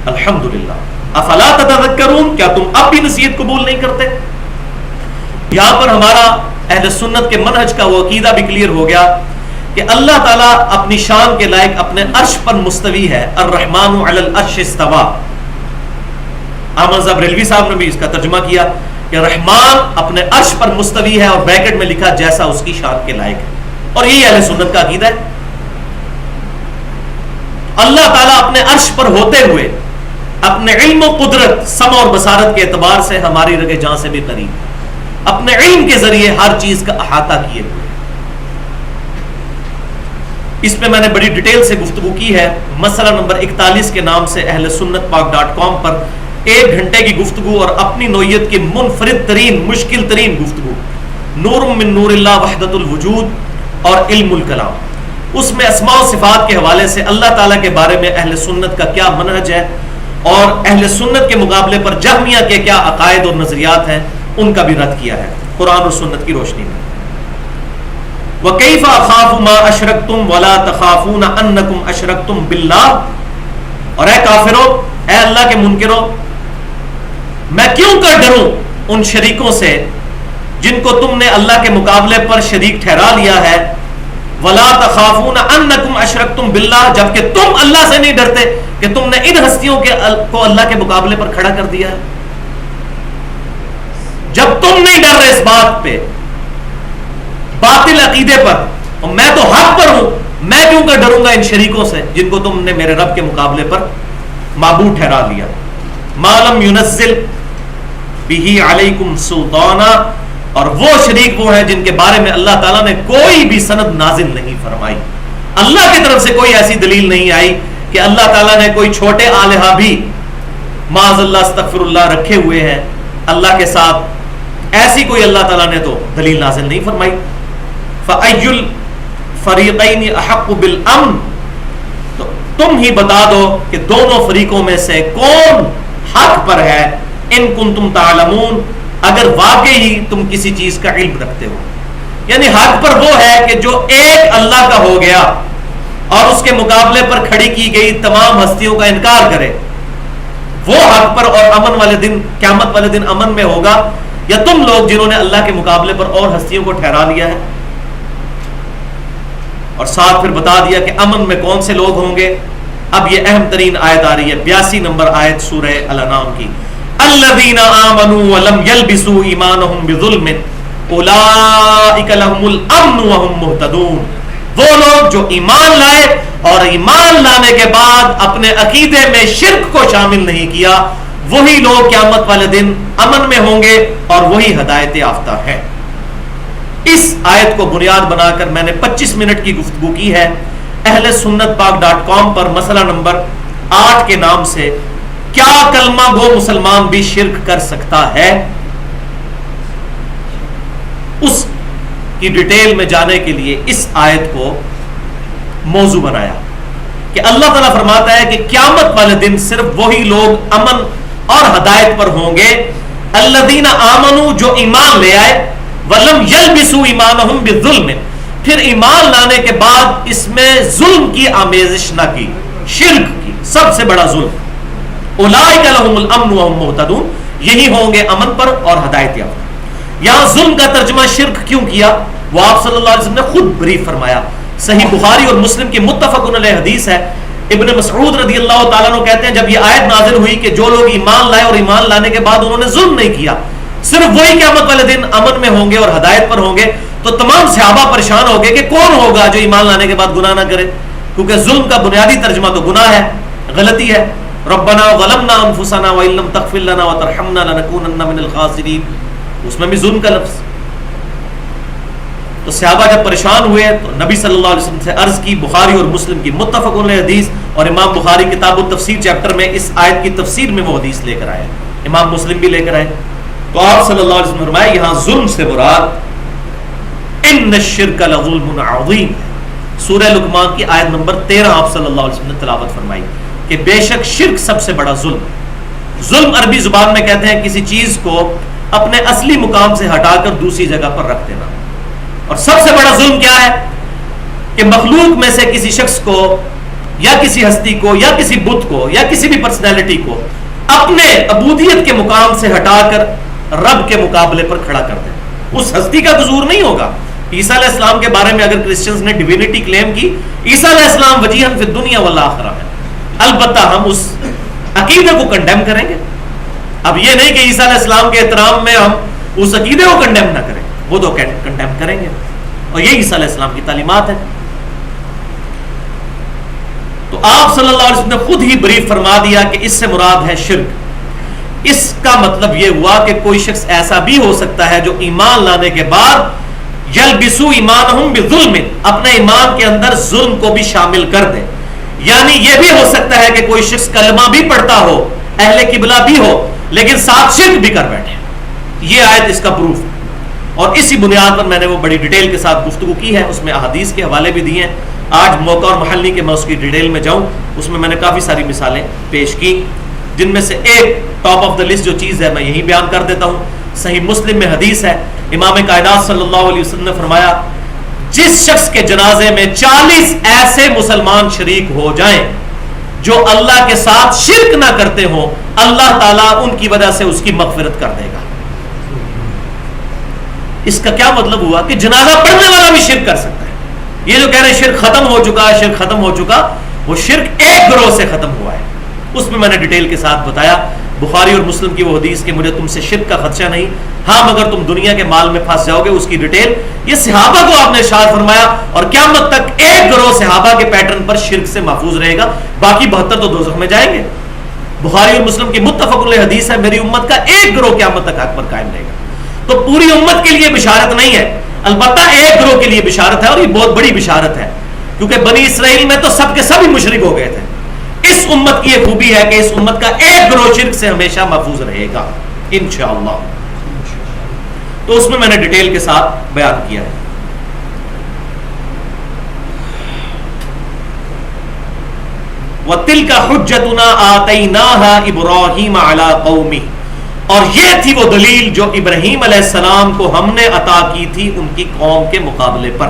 A: الحمدللہ. افلا تتذکرون، کیا تم اب بھی نصیحت قبول نہیں کرتے؟ یہاں پر ہمارا اہل سنت کے منہج کا وہ عقیدہ بھی کلیئر ہو گیا کہ اللہ تعالیٰ اپنی شان کے لائق اپنے عرش پر مستوی ہے. الرحمن علی العرش استوى. احمد صاحب ریلوی صاحب نے بھی اس کا ترجمہ کیا کہ رحمان اپنے عرش پر مستوی ہے، اور بریکٹ میں لکھا جیسا اس کی شان کے لائق ہے. اور یہی اہل سنت کا عقیدہ ہے. اللہ تعالیٰ اپنے عرش پر ہوتے ہوئے اپنے علم و قدرت، سمع اور بصارت کے اعتبار سے ہماری رگ جان سے بھی قریب، اپنے علم کے ذریعے ہر چیز کا احاطہ کیے ہوئے. اس پہ میں نے بڑی ڈیٹیل سے گفتگو کی ہے. مسئلہ نمبر 41 کے نام سے اہل سنت پاک.com پر 1 گھنٹے کی گفتگو اور اپنی نوعیت کی منفرد ترین مشکل ترین گفتگو، نور من نور اللہ وحدت الوجود اور علم الکلام. اس میں اسماء و صفات کے حوالے سے اللہ تعالیٰ کے بارے میں اہل سنت کا کیا منہج ہے، اور اہل سنت کے مقابلے پر جہمیہ کے کیا عقائد اور نظریات ہیں، ان کا بھی رد کیا ہے قرآن اور سنت کی روشنی میں. وَكَيْفَ أَخَافُ مَا أَشْرَكْتُمْ وَلَا تَخَافُونَ أَنَّكُمْ أَشْرَكْتُمْ بِاللَّهِ، اور اے کافرو، اے اللہ کے منکرو، میں کیوں کر ڈروں ان شریکوں سے جن کو تم نے اللہ کے مقابلے پر شریک ٹھہرا لیا ہے. وَلَا تَخَافُونَ أَنَّكُمْ أَشْرَكْتُمْ بِاللَّهِ، جبکہ تم اللہ سے نہیں ڈرتے کہ تم نے ان ہستیوں کو اللہ کے مقابلے پر کھڑا کر دیا ہے. جب تم نہیں ڈر رہے اس بات پہ، باطل عقیدے پر، اور میں تو حق پر ہوں، میں کیوں کر ڈروں گا ان شریکوں سے جن کو تم نے میرے رب کے مقابلے پر معبود ٹھہرا لیا. ما لم ينزل به علیکم سلطانا، اور وہ شریک وہ ہیں جن کے بارے میں اللہ تعالیٰ نے کوئی بھی سند نازل نہیں فرمائی. اللہ کی طرف سے کوئی ایسی دلیل نہیں آئی کہ اللہ تعالیٰ نے کوئی چھوٹے آلہہ بھی معاذ اللہ استغفر اللہ رکھے ہوئے ہیں اللہ کے ساتھ. ایسی کوئی اللہ تعالیٰ نے تو دلیل نازل نہیں فرمائی. فَأَيُّ الْفَرِيقَيْنِ أَحَقُّ بِالْأَمْنِ، تو تم ہی بتا دو کہ دونوں فریقوں میں سے کون حق پر ہے. ان کنتم تعلمون، اگر واقعی تم کسی چیز کا علم رکھتے ہو. یعنی حق پر وہ ہے کہ جو ایک اللہ کا ہو گیا اور اس کے مقابلے پر کھڑی کی گئی تمام ہستیوں کا انکار کرے، وہ حق پر اور امن والے دن، قیامت والے دن امن میں ہوگا، یا تم لوگ جنہوں نے اللہ کے مقابلے پر اور ہستیوں کو ٹھہرا لیا ہے. اور ساتھ پھر بتا دیا کہ امن میں کون سے لوگ ہوں گے. اب یہ اہم ترین آیت آ رہی ہے 82 نمبر آیت سورہ الانعام کی. الذین آمنوا ولم یلبسوا ایمانہم بظلم اولئک لہم الامن وہم مہتدون. وہ لوگ جو ایمان لائے اور ایمان لانے کے بعد اپنے عقیدے میں شرک کو شامل نہیں کیا، وہی لوگ قیامت والے دن امن میں ہوں گے اور وہی ہدایت یافتہ ہیں. اس آیت کو بنیاد بنا کر میں نے 25 منٹ کی گفتگو کی ہے اہل سنت پاک.com پر مسئلہ نمبر 8 کے نام سے، کیا کلمہ گو مسلمان بھی شرک کر سکتا ہے. اس کی ڈیٹیل میں جانے کے لیے اس آیت کو موضوع بنایا کہ اللہ تعالیٰ فرماتا ہے کہ قیامت والے دن صرف وہی لوگ امن اور ہدایت پر ہوں گے، الذین آمنوا، جو ایمان لے آئے، ولم یلبسوا ایمانہم بالظلم، پھر ایمان لانے کے بعد اس میں ظلم کی آمیزش نہ کی، شرک کی، سب سے بڑا ظلم. اولئک لہم الامن وہم مہتدون، یہی ہوں گے امن پر اور ہدایت یافتہ. یہاں ظلم کا ترجمہ شرک کیوں کیا، وہ آپ صلی اللہ علیہ وسلم نے خود بریف فرمایا. صحیح بخاری اور مسلم کی متفق علیہ حدیث ہے. ابن مسعود رضی اللہ تعالیٰ عنہ کہتے ہیں جب یہ آیت نازل ہوئی کہ جو لوگ ایمان لائے اور ایمان لانے کے بعد انہوں نے ظلم نہیں کیا، صرف وہی قیامت والے دن امن میں ہوں گے اور ہدایت پر ہوں گے، تو تمام صحابہ پریشان ہو گئے کہ کون ہوگا جو ایمان لانے کے بعد گناہ نہ کرے، کیونکہ ظلم کا بنیادی ترجمہ تو گناہ ہے، غلطی ہے. ربنا ظلمنا انفسنا وان لم تغفر لنا وترحمنا لنكونن من الخاسرین، اس میں بھی ظلم کا لفظ. تو صحابہ جب پریشان ہوئے تو نبی صلی اللہ علیہ وسلم سے عرض کی. بخاری اور مسلم کی متفق علیہ حدیث، اور امام بخاری کتاب التفسیر چیپٹر میں اس آیت کی تفسیر میں وہ حدیث لے کر آئے، امام مسلم بھی لے کر آئے. تو آپ صلی اللہ علیہ وسلم نے فرمایا یہاں ظلم سے مراد ان الشرک لظلم عظیم. سورہ لقمان کی آیت نمبر 13 آپ صلی اللہ علیہ وسلم نے تلاوت فرمائی کہ بے شک شرک سب سے بڑا ظلم. ظلم عربی زبان میں کہتے ہیں کسی چیز کو اپنے اصلی مقام سے ہٹا کر دوسری جگہ پر رکھ دینا. اور سب سے بڑا ظلم کیا ہے کہ مخلوق میں سے کسی شخص کو یا کسی ہستی کو یا کسی بت کو یا کسی بھی پرسنالٹی کو اپنے عبودیت کے مقام سے ہٹا کر رب کے مقابلے پر کھڑا کر دیں. اس ہستی کا قصور نہیں ہوگا. عیسیٰ علیہ السلام کے بارے میں اگر کرسچنز نے ڈیوینٹی کلیم کی, عیسیٰ علیہ السلام وجیہن فی الدنیا والآخرہ ہے, البتہ ہم اس عقیدے کو کنڈیم کریں گے. اب یہ نہیں کہ عیسیٰ علیہ السلام کے احترام میں ہم اس عقیدے کو کنڈیم نہ کریں, وہ تو کنڈیم کریں گے, اور یہ عیسیٰ علیہ السلام کی تعلیمات ہیں. تو آپ صلی اللہ علیہ وسلم نے خود ہی بریف فرما دیا کہ اس سے مراد ہے شرک. اس کا مطلب یہ ہوا کہ کوئی شخص ایسا بھی ہو سکتا ہے جو ایمان لانے کے بعد یلبسو ایمانہم بظلم, اپنے ایمان کے اندر ظلم کو بھی شامل کر دے. یعنی یہ بھی ہو سکتا ہے کہ کوئی شخص کلمہ بھی پڑھتا ہو, اہل قبلہ بھی ہو, لیکن ساتھ شرک بھی کر بیٹھے. یہ آیت اس کا پروف ہے, اور اسی بنیاد پر میں نے وہ بڑی ڈیٹیل کے ساتھ گفتگو کی ہے. اس میں احادیث کے حوالے بھی دیے ہیں. آج موقع اور محل نہیں کہ میں اس کی ڈیٹیل میں جاؤں. اس میں نے کافی ساری مثالیں پیش کی, جن میں سے ایک ٹاپ آف دا لسٹ جو چیز ہے میں یہی بیان کر دیتا ہوں. صحیح مسلم میں حدیث ہے, امام کائنات صلی اللہ علیہ وسلم نے فرمایا جس شخص کے جنازے میں 40 ایسے مسلمان شریک ہو جائیں جو اللہ کے ساتھ شرک نہ کرتے ہوں, اللہ تعالیٰ ان کی وجہ سے اس کی مغفرت کر دے گا. اس کا کیا مطلب ہوا کہ جنازہ پڑھنے والا بھی شرک کر سکتا ہے. یہ جو کہہ رہے ہیں شرک ختم ہو چکا, شرک ختم ہو چکا, وہ شرک ایک گروہ سے ختم ہوا ہے. اس میں نے ڈیٹیل کے ساتھ بتایا. بخاری اور مسلم کی وہ حدیث کہ مجھے تم سے شرک کا خدشہ نہیں, ہاں مگر تم دنیا کے مال میں پھنس جاؤ گے, اس کی ڈیٹیل. یہ صحابہ کو آپ نے ارشاد فرمایا, اور قیامت تک ایک گروہ صحابہ کے پیٹرن پر شرک سے محفوظ رہے گا, باقی 72 تو دوزخ میں جائیں گے. بخاری اور مسلم کی متفق علیہ حدیث ہے, میری امت کا ایک گروہ قیامت تک حق پر قائم رہے گا. تو پوری امت کے لیے بشارت نہیں ہے, البتہ ایک گروہ کے لیے بشارت ہے, اور یہ بہت بڑی بشارت ہے, کیونکہ بنی اسرائیل میں تو سب کے سب ہی مشرک ہو گئے تھے. اس امت کی یہ خوبی ہے کہ اس امت کا ایک گروہ شرک سے ہمیشہ محفوظ رہے گا انشاءاللہ. تو اس میں نے ڈیٹیل کے ساتھ بیان کیا ہے. وَتِلْكَ حُجَّتُنَا آتَيْنَاهَا إِبْرَاهِيمَ عَلَىٰ قَوْمِهِ, اور یہ تھی وہ دلیل جو ابراہیم علیہ السلام کو ہم نے عطا کی تھی ان کی قوم کے مقابلے پر.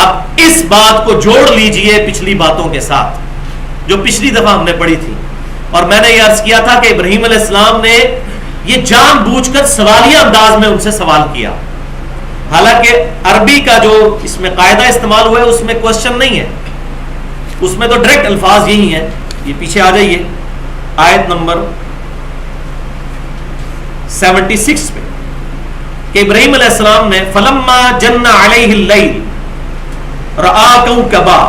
A: اب اس بات کو جوڑ لیجئے پچھلی باتوں کے ساتھ جو پچھلی دفعہ ہم نے پڑھی تھی, اور میں نے یہ عرض کیا تھا کہ ابراہیم علیہ السلام نے یہ جان بوجھ کر سوالیہ انداز میں ان سے سوال کیا. حالانکہ عربی کا جو اس میں قاعدہ استعمال ہوا ہے اس میں کوشچن نہیں ہے, اس میں تو ڈائریکٹ الفاظ یہی ہیں. یہ پیچھے آ جائیے آیت نمبر 76 پہ کہ ابراہیم علیہ السلام نے فلما جن علیہ اللیل رآ کوکبا,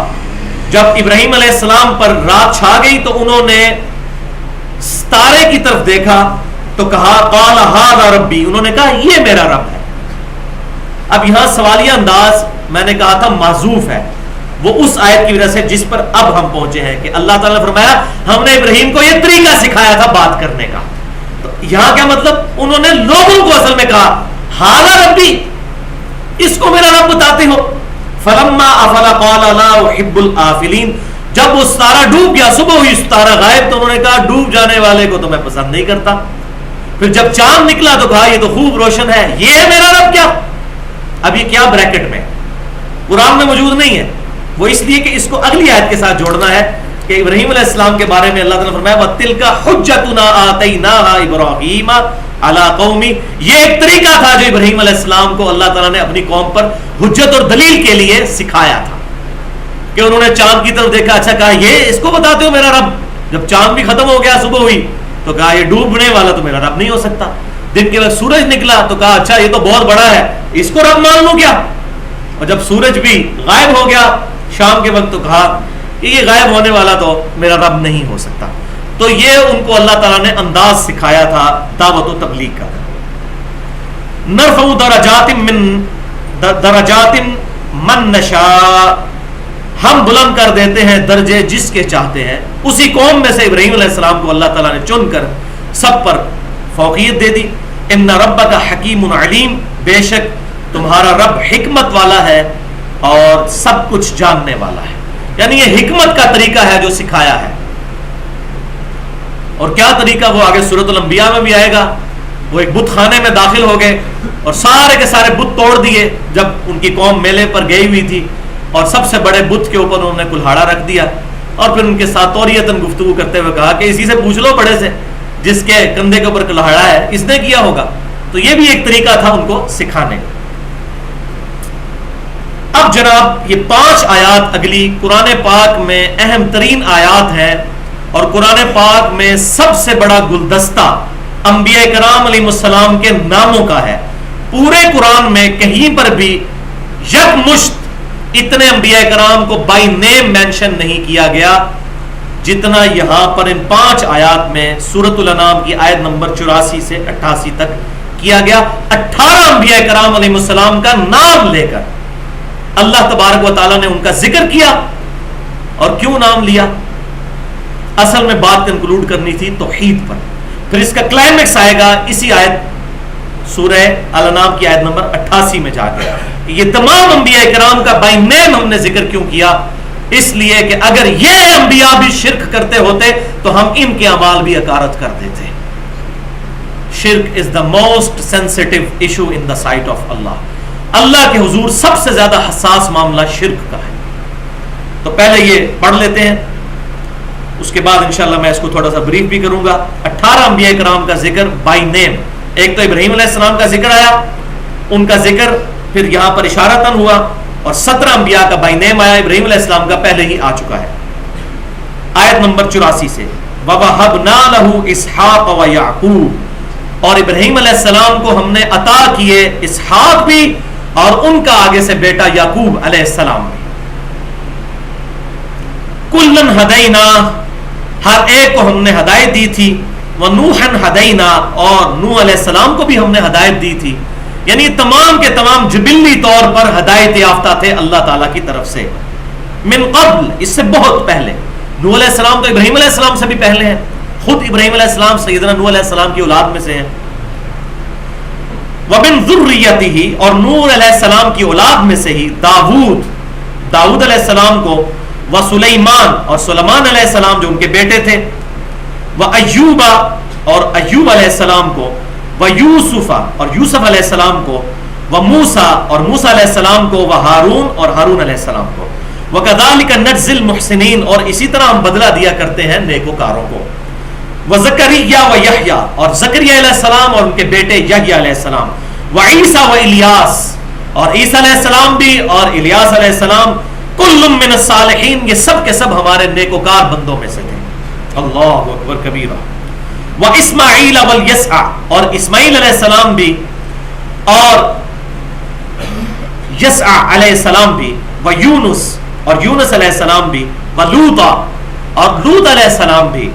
A: جب ابراہیم علیہ السلام پر رات چھا گئی تو انہوں نے ستارے کی طرف دیکھا تو کہا قال ھذا ربی, انہوں نے کہا یہ میرا رب ہے. اب یہاں سوالیہ انداز میں نے کہا تھا محذوف ہے, وہ اس آیت کی وجہ سے جس پر اب ہم پہنچے ہیں کہ اللہ تعالیٰ نے فرمایا ہم نے ابراہیم کو یہ طریقہ سکھایا تھا بات کرنے کا. تو یہاں کیا مطلب, انہوں نے لوگوں کو اصل میں کہا ھذا ربی, اس کو میرا رب بتاتے ہو. فلما افل قال لا احب الافلین, جب وہ ستارہ ڈوب گیا, صبح ہوئی ستارہ غائب, تو انہوں نے کہا ڈوب جانے والے کو تو میں پسند نہیں کرتا. پھر جب چاند نکلا تو کہا یہ تو خوب روشن ہے, یہ ہے میرا رب کیا. اب یہ کیا بریکٹ میں قرآن میں موجود نہیں ہے, وہ اس لیے کہ اس کو اگلی آیت کے ساتھ جوڑنا ہے کہ ابراہیم علیہ السلام کے بارے میں اللہ تعالیٰ نے فرمایا وَتِلْكَ حُجَّتُنَا آتَيْنَاهَا إِبْرَاهِيمَ عَلَىٰ قَوْمِ, یہ ایک طریقہ تھا جو ابراہیم علیہ السلام کو اللہ تعالیٰ نے اپنی قوم پر حجت اور دلیل کے لیے سکھایا تھا. کہ انہوں نے چاند کی طرف دیکھا, اچھا کہا یہ اس کو بتاتے ہو میرا رب. جب چاند بھی ختم ہو گیا, صبح ہوئی, تو کہا یہ ڈوبنے والا تو میرا رب نہیں ہو سکتا. دن کے وقت سورج نکلا تو کہا اچھا یہ تو بہت بڑا ہے, اس کو رب مان لوں کیا. اور جب سورج بھی غائب ہو گیا شام کے وقت, تو کہا کہ یہ غائب ہونے والا تو میرا رب نہیں ہو سکتا. تو یہ ان کو اللہ تعالیٰ نے انداز سکھایا تھا دعوت و تبلیغ کا. نرفع درجات من نشاء, ہم بلند کر دیتے ہیں درجے جس کے چاہتے ہیں. اسی قوم میں سے ابراہیم علیہ السلام کو اللہ تعالیٰ نے چن کر سب پر فوقیت دے دی. ان ربک حکیم علیم, بے شک تمہارا رب حکمت والا ہے اور سب کچھ جاننے والا ہے. یعنی یہ حکمت کا طریقہ ہے جو سکھایا ہے. اور کیا طریقہ وہ آگے سورۃ الانبیاء میں بھی آئے گا. وہ ایک بت خانے میں داخل ہو گئے اور سارے کے سارے بت توڑ دیے جب ان کی قوم میلے پر گئی ہوئی تھی, اور سب سے بڑے بت کے اوپر انہوں نے کلہاڑا رکھ دیا, اور پھر ان کے ساتھ توریتاً گفتگو کرتے ہوئے کہا کہ اسی سے پوچھ لو بڑے سے جس کے کندھے کے اوپر کلہاڑا ہے, اس نے کیا ہوگا. تو یہ بھی ایک طریقہ تھا ان کو سکھانے کا. اب جناب یہ 5 آیات اگلی قرآن پاک میں اہم ترین آیات ہیں, اور قرآن پاک میں سب سے بڑا گلدستہ انبیاء کرام علیہ السلام کے ناموں کا ہے. پورے قرآن میں کہیں پر بھی یکمشت اتنے انبیاء کرام کو بائی نیم مینشن نہیں کیا گیا جتنا یہاں پر ان 5 آیات میں سورۃ الانعام کی آیت نمبر 84 سے 88 تک کیا گیا. 18 انبیاء کرام علیہ السلام کا نام لے کر اللہ تبارک و تعالیٰ نے ان کا ذکر کیا. اور کیوں نام لیا؟ اصل میں بات کنکلوڈ کرنی تھی توحید پر. پھر اس کا کلائمیکس آئے گا اسی آیت سورہ الانعام کی آیت نمبر 88 میں جا کے. یہ تمام انبیاء کرام کا بائی نیم ہم نے ذکر کیوں کیا؟ اس لیے کہ اگر یہ انبیاء بھی شرک کرتے ہوتے تو ہم ان کے اعمال بھی اکارت کر دیتے. شرک is the most sensitive issue in the sight of اللہ. اللہ کے حضور سب سے زیادہ حساس معاملہ شرک کا ہے. تو پہلے یہ پڑھ لیتے ہیں, اس کے بعد انشاءاللہ میں اس کو تھوڑا سا بریف بھی کروں گا. 18 انبیاء کرام کا ذکر بائی نیم. ایک تو ابراہیم علیہ السلام کا ذکر آیا, ان کا ذکر پھر یہاں پر اشارتاً ہوا, اور 17 انبیاء کا بائی نیم آیا. ابراہیم علیہ السلام کا پہلے ہی آ چکا ہے آیت نمبر 84 سے. وَوَهَبْنَا لَهُ إِسْحَاقَ وَيَعْقُوبَ, اور ابراہیم علیہ السلام کو ہم نے عطا کیے اسحاق بھی اور ان کا آگے سے بیٹا یعقوب علیہ السلام بھی. کُلًّا هَدَيْنَا, ہر ایک کو ہم نے ہدایت دی تھی. وَنُوحًا هَدَيْنَا, اور نوح علیہ السلام کو بھی ہم نے ہدایت دی تھی. یعنی تمام کے تمام جبلی طور پر ہدایت یافتہ تھے اللہ تعالیٰ کی طرف سے. من قبل, اس سے بہت پہلے. نوح علیہ السلام تو ابراہیم علیہ السلام سے بھی پہلے ہیں. خود ابراہیم علیہ السلام سیدنا نوح علیہ السلام کی اولاد میں سے ہیں. وَمِن ذُرِّيَّتِهِ, اور نوح علیہ السلام کی اولاد میں سے ہی داؤد علیہ السلام کو, وسلیمان, اور سلیمان علیہ السلام جو ان کے بیٹے تھے, وَأَيُّوبَ, اور ایوب علیہ السلام کو, وَيُوسُفَ, اور یوسف علیہ السلام کو, وَمُوسَى, اور موسیٰ علیہ السلام کو, وَهَارُون, اور ہارون علیہ السلام کو. وَكَذَلِكَ نَجْزِي الْمُحْسِنِينَ, اور اسی طرح ہم بدلہ دیا کرتے ہیں نیکوکاروں کو. وَزَكَرِيَّا وَيَحْيَا, اور زکریا علیہ السلام اور ان کے بیٹے یحییٰ علیہ السلام. وَعِیسَى وَإِلیاس, اور عیسیٰ علیہ السلام بھی اور الیاس علیہ السلام. کل من الصالحین, یہ سب کے سب ہمارے نیکوکار بندوں میں سے تھے. اللہ اکبر کبیرہ. واسماعیل والیسع, اور اسماعیل علیہ السلام بھی اور یسع علیہ السلام بھی. ویونس, اور یونس علیہ السلام بھی. ولوطا, اور لوط علیہ السلام بھی.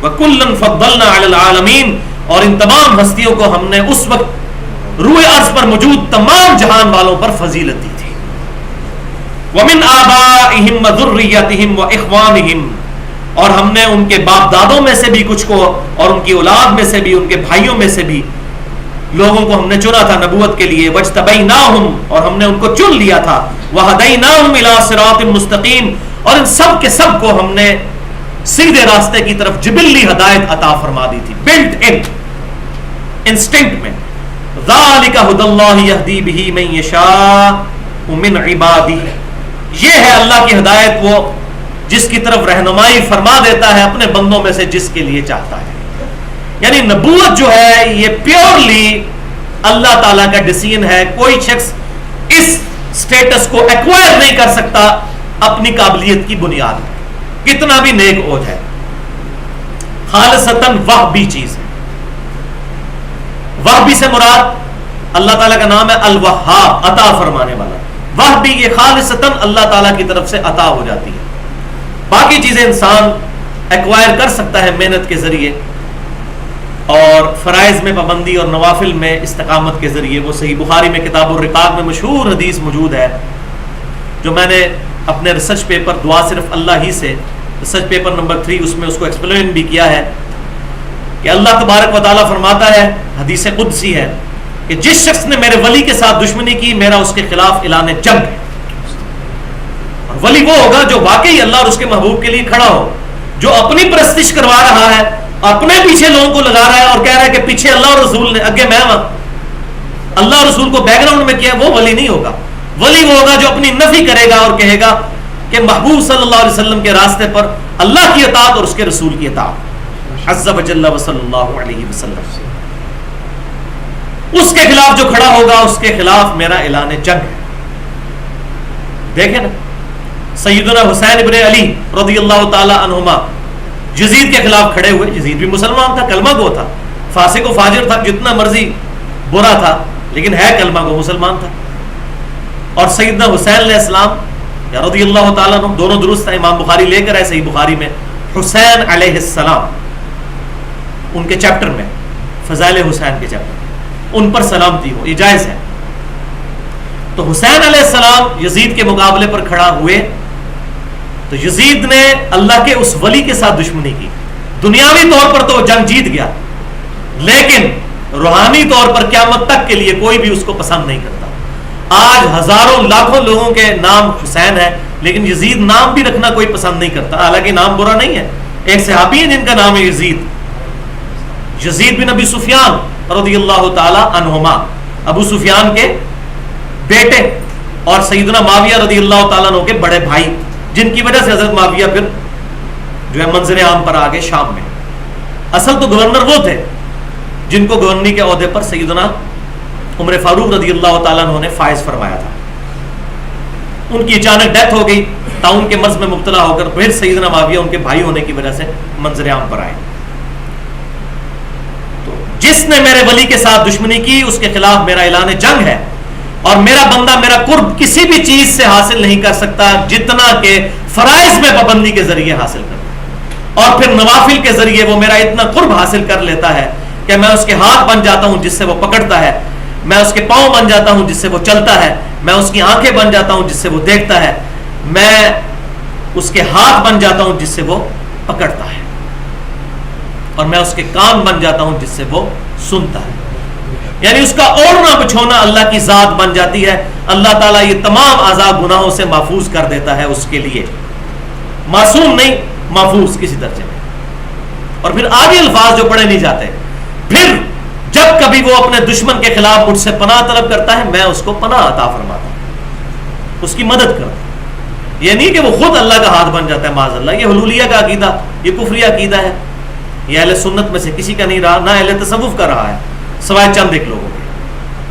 A: وکلا فضلنا علی العالمین, اور ان تمام ہستیوں کو ہم نے اس وقت روئے ارض پر موجود تمام جہان والوں پر فضیلت دی تھی. ومن آبائہم وذریتہم واخوانہم, اور ہم نے ان کے باپ دادوں میں سے بھی کچھ کو, اور ان کی اولاد میں سے بھی, ان کے بھائیوں میں سے بھی لوگوں کو ہم نے چنا تھا نبوت کے لیے. وجتبیناہم, اور ہم نے ان کو چن لیا تھا. وہدیناہم الی صراط مستقیم, اور ان سب کے سب کو ہم نے سیدھے راستے کی طرف جبلی ہدایت عطا فرما دی تھی, بلٹ ان انسٹنکٹ میں. ذالک ھدی اللہ یہدی بہ من یشاء من عبادہ, یہ ہے اللہ کی ہدایت, وہ جس کی طرف رہنمائی فرما دیتا ہے اپنے بندوں میں سے جس کے لیے چاہتا ہے. یعنی نبوت جو ہے یہ پیورلی اللہ تعالیٰ کا ڈیسیژن ہے. کوئی شخص اس سٹیٹس کو ایکوائر نہیں کر سکتا اپنی قابلیت کی بنیاد پر, کتنا بھی نیک ہو جائے. خالصتاً وہبی چیز ہے. وہبی سے مراد اللہ تعالیٰ کا نام ہے الوہاب, عطا فرمانے والا. وہبی یہ خالصتاً اللہ تعالیٰ کی طرف سے عطا ہو جاتی ہے. باقی چیزیں انسان ایکوائر کر سکتا ہے محنت کے ذریعے اور فرائض میں پابندی اور نوافل میں استقامت کے ذریعے. وہ صحیح بخاری میں کتاب الرقاق میں مشہور حدیث موجود ہے جو میں نے اپنے ریسرچ پیپر دعا صرف اللہ ہی سے, ریسرچ پیپر نمبر 3, اس میں اس کو ایکسپلین بھی کیا ہے کہ اللہ تبارک و تعالیٰ فرماتا ہے, حدیث قدسی ہے, کہ جس شخص نے میرے ولی کے ساتھ دشمنی کی میرا اس کے خلاف اعلان جنگ ہے. اور ولی وہ ہوگا جو واقعی اللہ اور اس کے محبوب کے لیے کھڑا ہو, جو اپنی پرستش کروا رہا ہے, اپنے پیچھے لوگوں کو لگا رہا ہے اور کہہ رہا ہے کہ پیچھے اللہ اور رسول نے, اگے میں اللہ اور رسول کو بیک گراؤنڈ میں کیا, وہ ولی نہیں ہوگا. ولی وہ ہوگا جو اپنی نفی کرے گا اور کہے گا کہ محبوب صلی اللہ علیہ وسلم کے راستے پر اللہ کی اطاعت اور اس کے رسول کی اطاعت عز و جل و صلی اللہ علیہ وسلم. اس کے خلاف جو کھڑا ہوگا اس کے خلاف میرا اعلان جنگ ہے. دیکھیں نا, سیدنا حسین ابن علی رضی اللہ تعالی عنہما یزید کے خلاف کھڑے ہوئے. یزید بھی مسلمان تھا, کلمہ گو تھا, فاسق و فاجر تھا, جتنا مرضی برا تھا, لیکن ہے کلمہ گو, مسلمان تھا. اور سیدنا حسین علیہ السلام رضی اللہ تعالیٰ عنہ, دونوں درست ہیں, امام بخاری لے کر آئے صحیح بخاری میں, حسین علیہ السلام ان کے چیپٹر میں, فضائل حسین کے چیپٹر, ان پر سلامتی ہو, یہ جائز ہے. تو حسین علیہ السلام یزید کے مقابلے پر کھڑا ہوئے تو یزید نے اللہ کے اس ولی کے ساتھ دشمنی کی. دنیاوی طور پر تو جنگ جیت گیا, لیکن روحانی طور پر قیامت تک کے لیے کوئی بھی اس کو پسند نہیں کرتا. آج ہزاروں لاکھوں لوگوں کے نام حسین ہے, لیکن یزید نام بھی رکھنا کوئی پسند نہیں کرتا, حالانکہ نام برا نہیں ہے. ایک صحابی ہے جن کا نام ہے یزید, یزید بن ابی سفیان رضی اللہ تعالی عنہما, ابو سفیان کے بیٹے اور سیدنا معاویہ رضی اللہ تعالیٰ عنہ کے بڑے بھائی, جن کی وجہ سے حضرت معاویہ پھر جو ہے منظر عام پر آگے شام میں. اصل تو گورنر وہ تھے جن کو گورنری کے عہدے پر سیدنا عمر فاروق رضی اللہ تعالیٰ عنہ نے فائز فرمایا تھا. ان کی اچانک ڈیتھ ہو گئی, طاعون کے مرض میں مبتلا ہو کر پھر سیدنا معاویہ ان کے بھائی ہونے کی وجہ سے منظر عام پر آئے. تو جس نے میرے ولی کے ساتھ دشمنی کی اس کے خلاف میرا اعلان جنگ ہے, اور میرا بندہ میرا قرب کسی بھی چیز سے حاصل نہیں کر سکتا جتنا کہ فرائض میں پابندی کے ذریعے حاصل کرتا, اور پھر نوافل کے ذریعے وہ میرا اتنا قرب حاصل کر لیتا ہے کہ میں اس کے ہاتھ بن جاتا ہوں جس سے وہ پکڑتا ہے, میں اس کے پاؤں بن جاتا ہوں جس سے وہ چلتا ہے, میں اس کی آنکھیں بن جاتا ہوں جس سے وہ دیکھتا ہے, میں اس کے ہاتھ بن جاتا ہوں جس سے وہ پکڑتا ہے, اور میں اس کے کان بن جاتا ہوں جس سے وہ سنتا ہے. یعنی اس کا اوڑھنا بچھونا اللہ کی ذات بن جاتی ہے. اللہ تعالیٰ یہ تمام اعضاء گناہوں سے محفوظ کر دیتا ہے اس کے لیے, معصوم نہیں, محفوظ کسی درجے میں. اور پھر آگے الفاظ جو پڑھے نہیں جاتے, پھر جب کبھی وہ اپنے دشمن کے خلاف مجھ سے پناہ طلب کرتا ہے میں اس کو پناہ عطا فرماتا ہوں, اس کی مدد کرتا ہوں. یہ نہیں کہ وہ خود اللہ کا ہاتھ بن جاتا ہے, معاذ اللہ. یہ حلولیہ کا عقیدہ, یہ کفریہ عقیدہ ہے, یہ اہل سنت میں سے کسی کا نہیں رہا, نہ اہل تصوف کا رہا ہے, سوائے چند ایک لوگوں کے.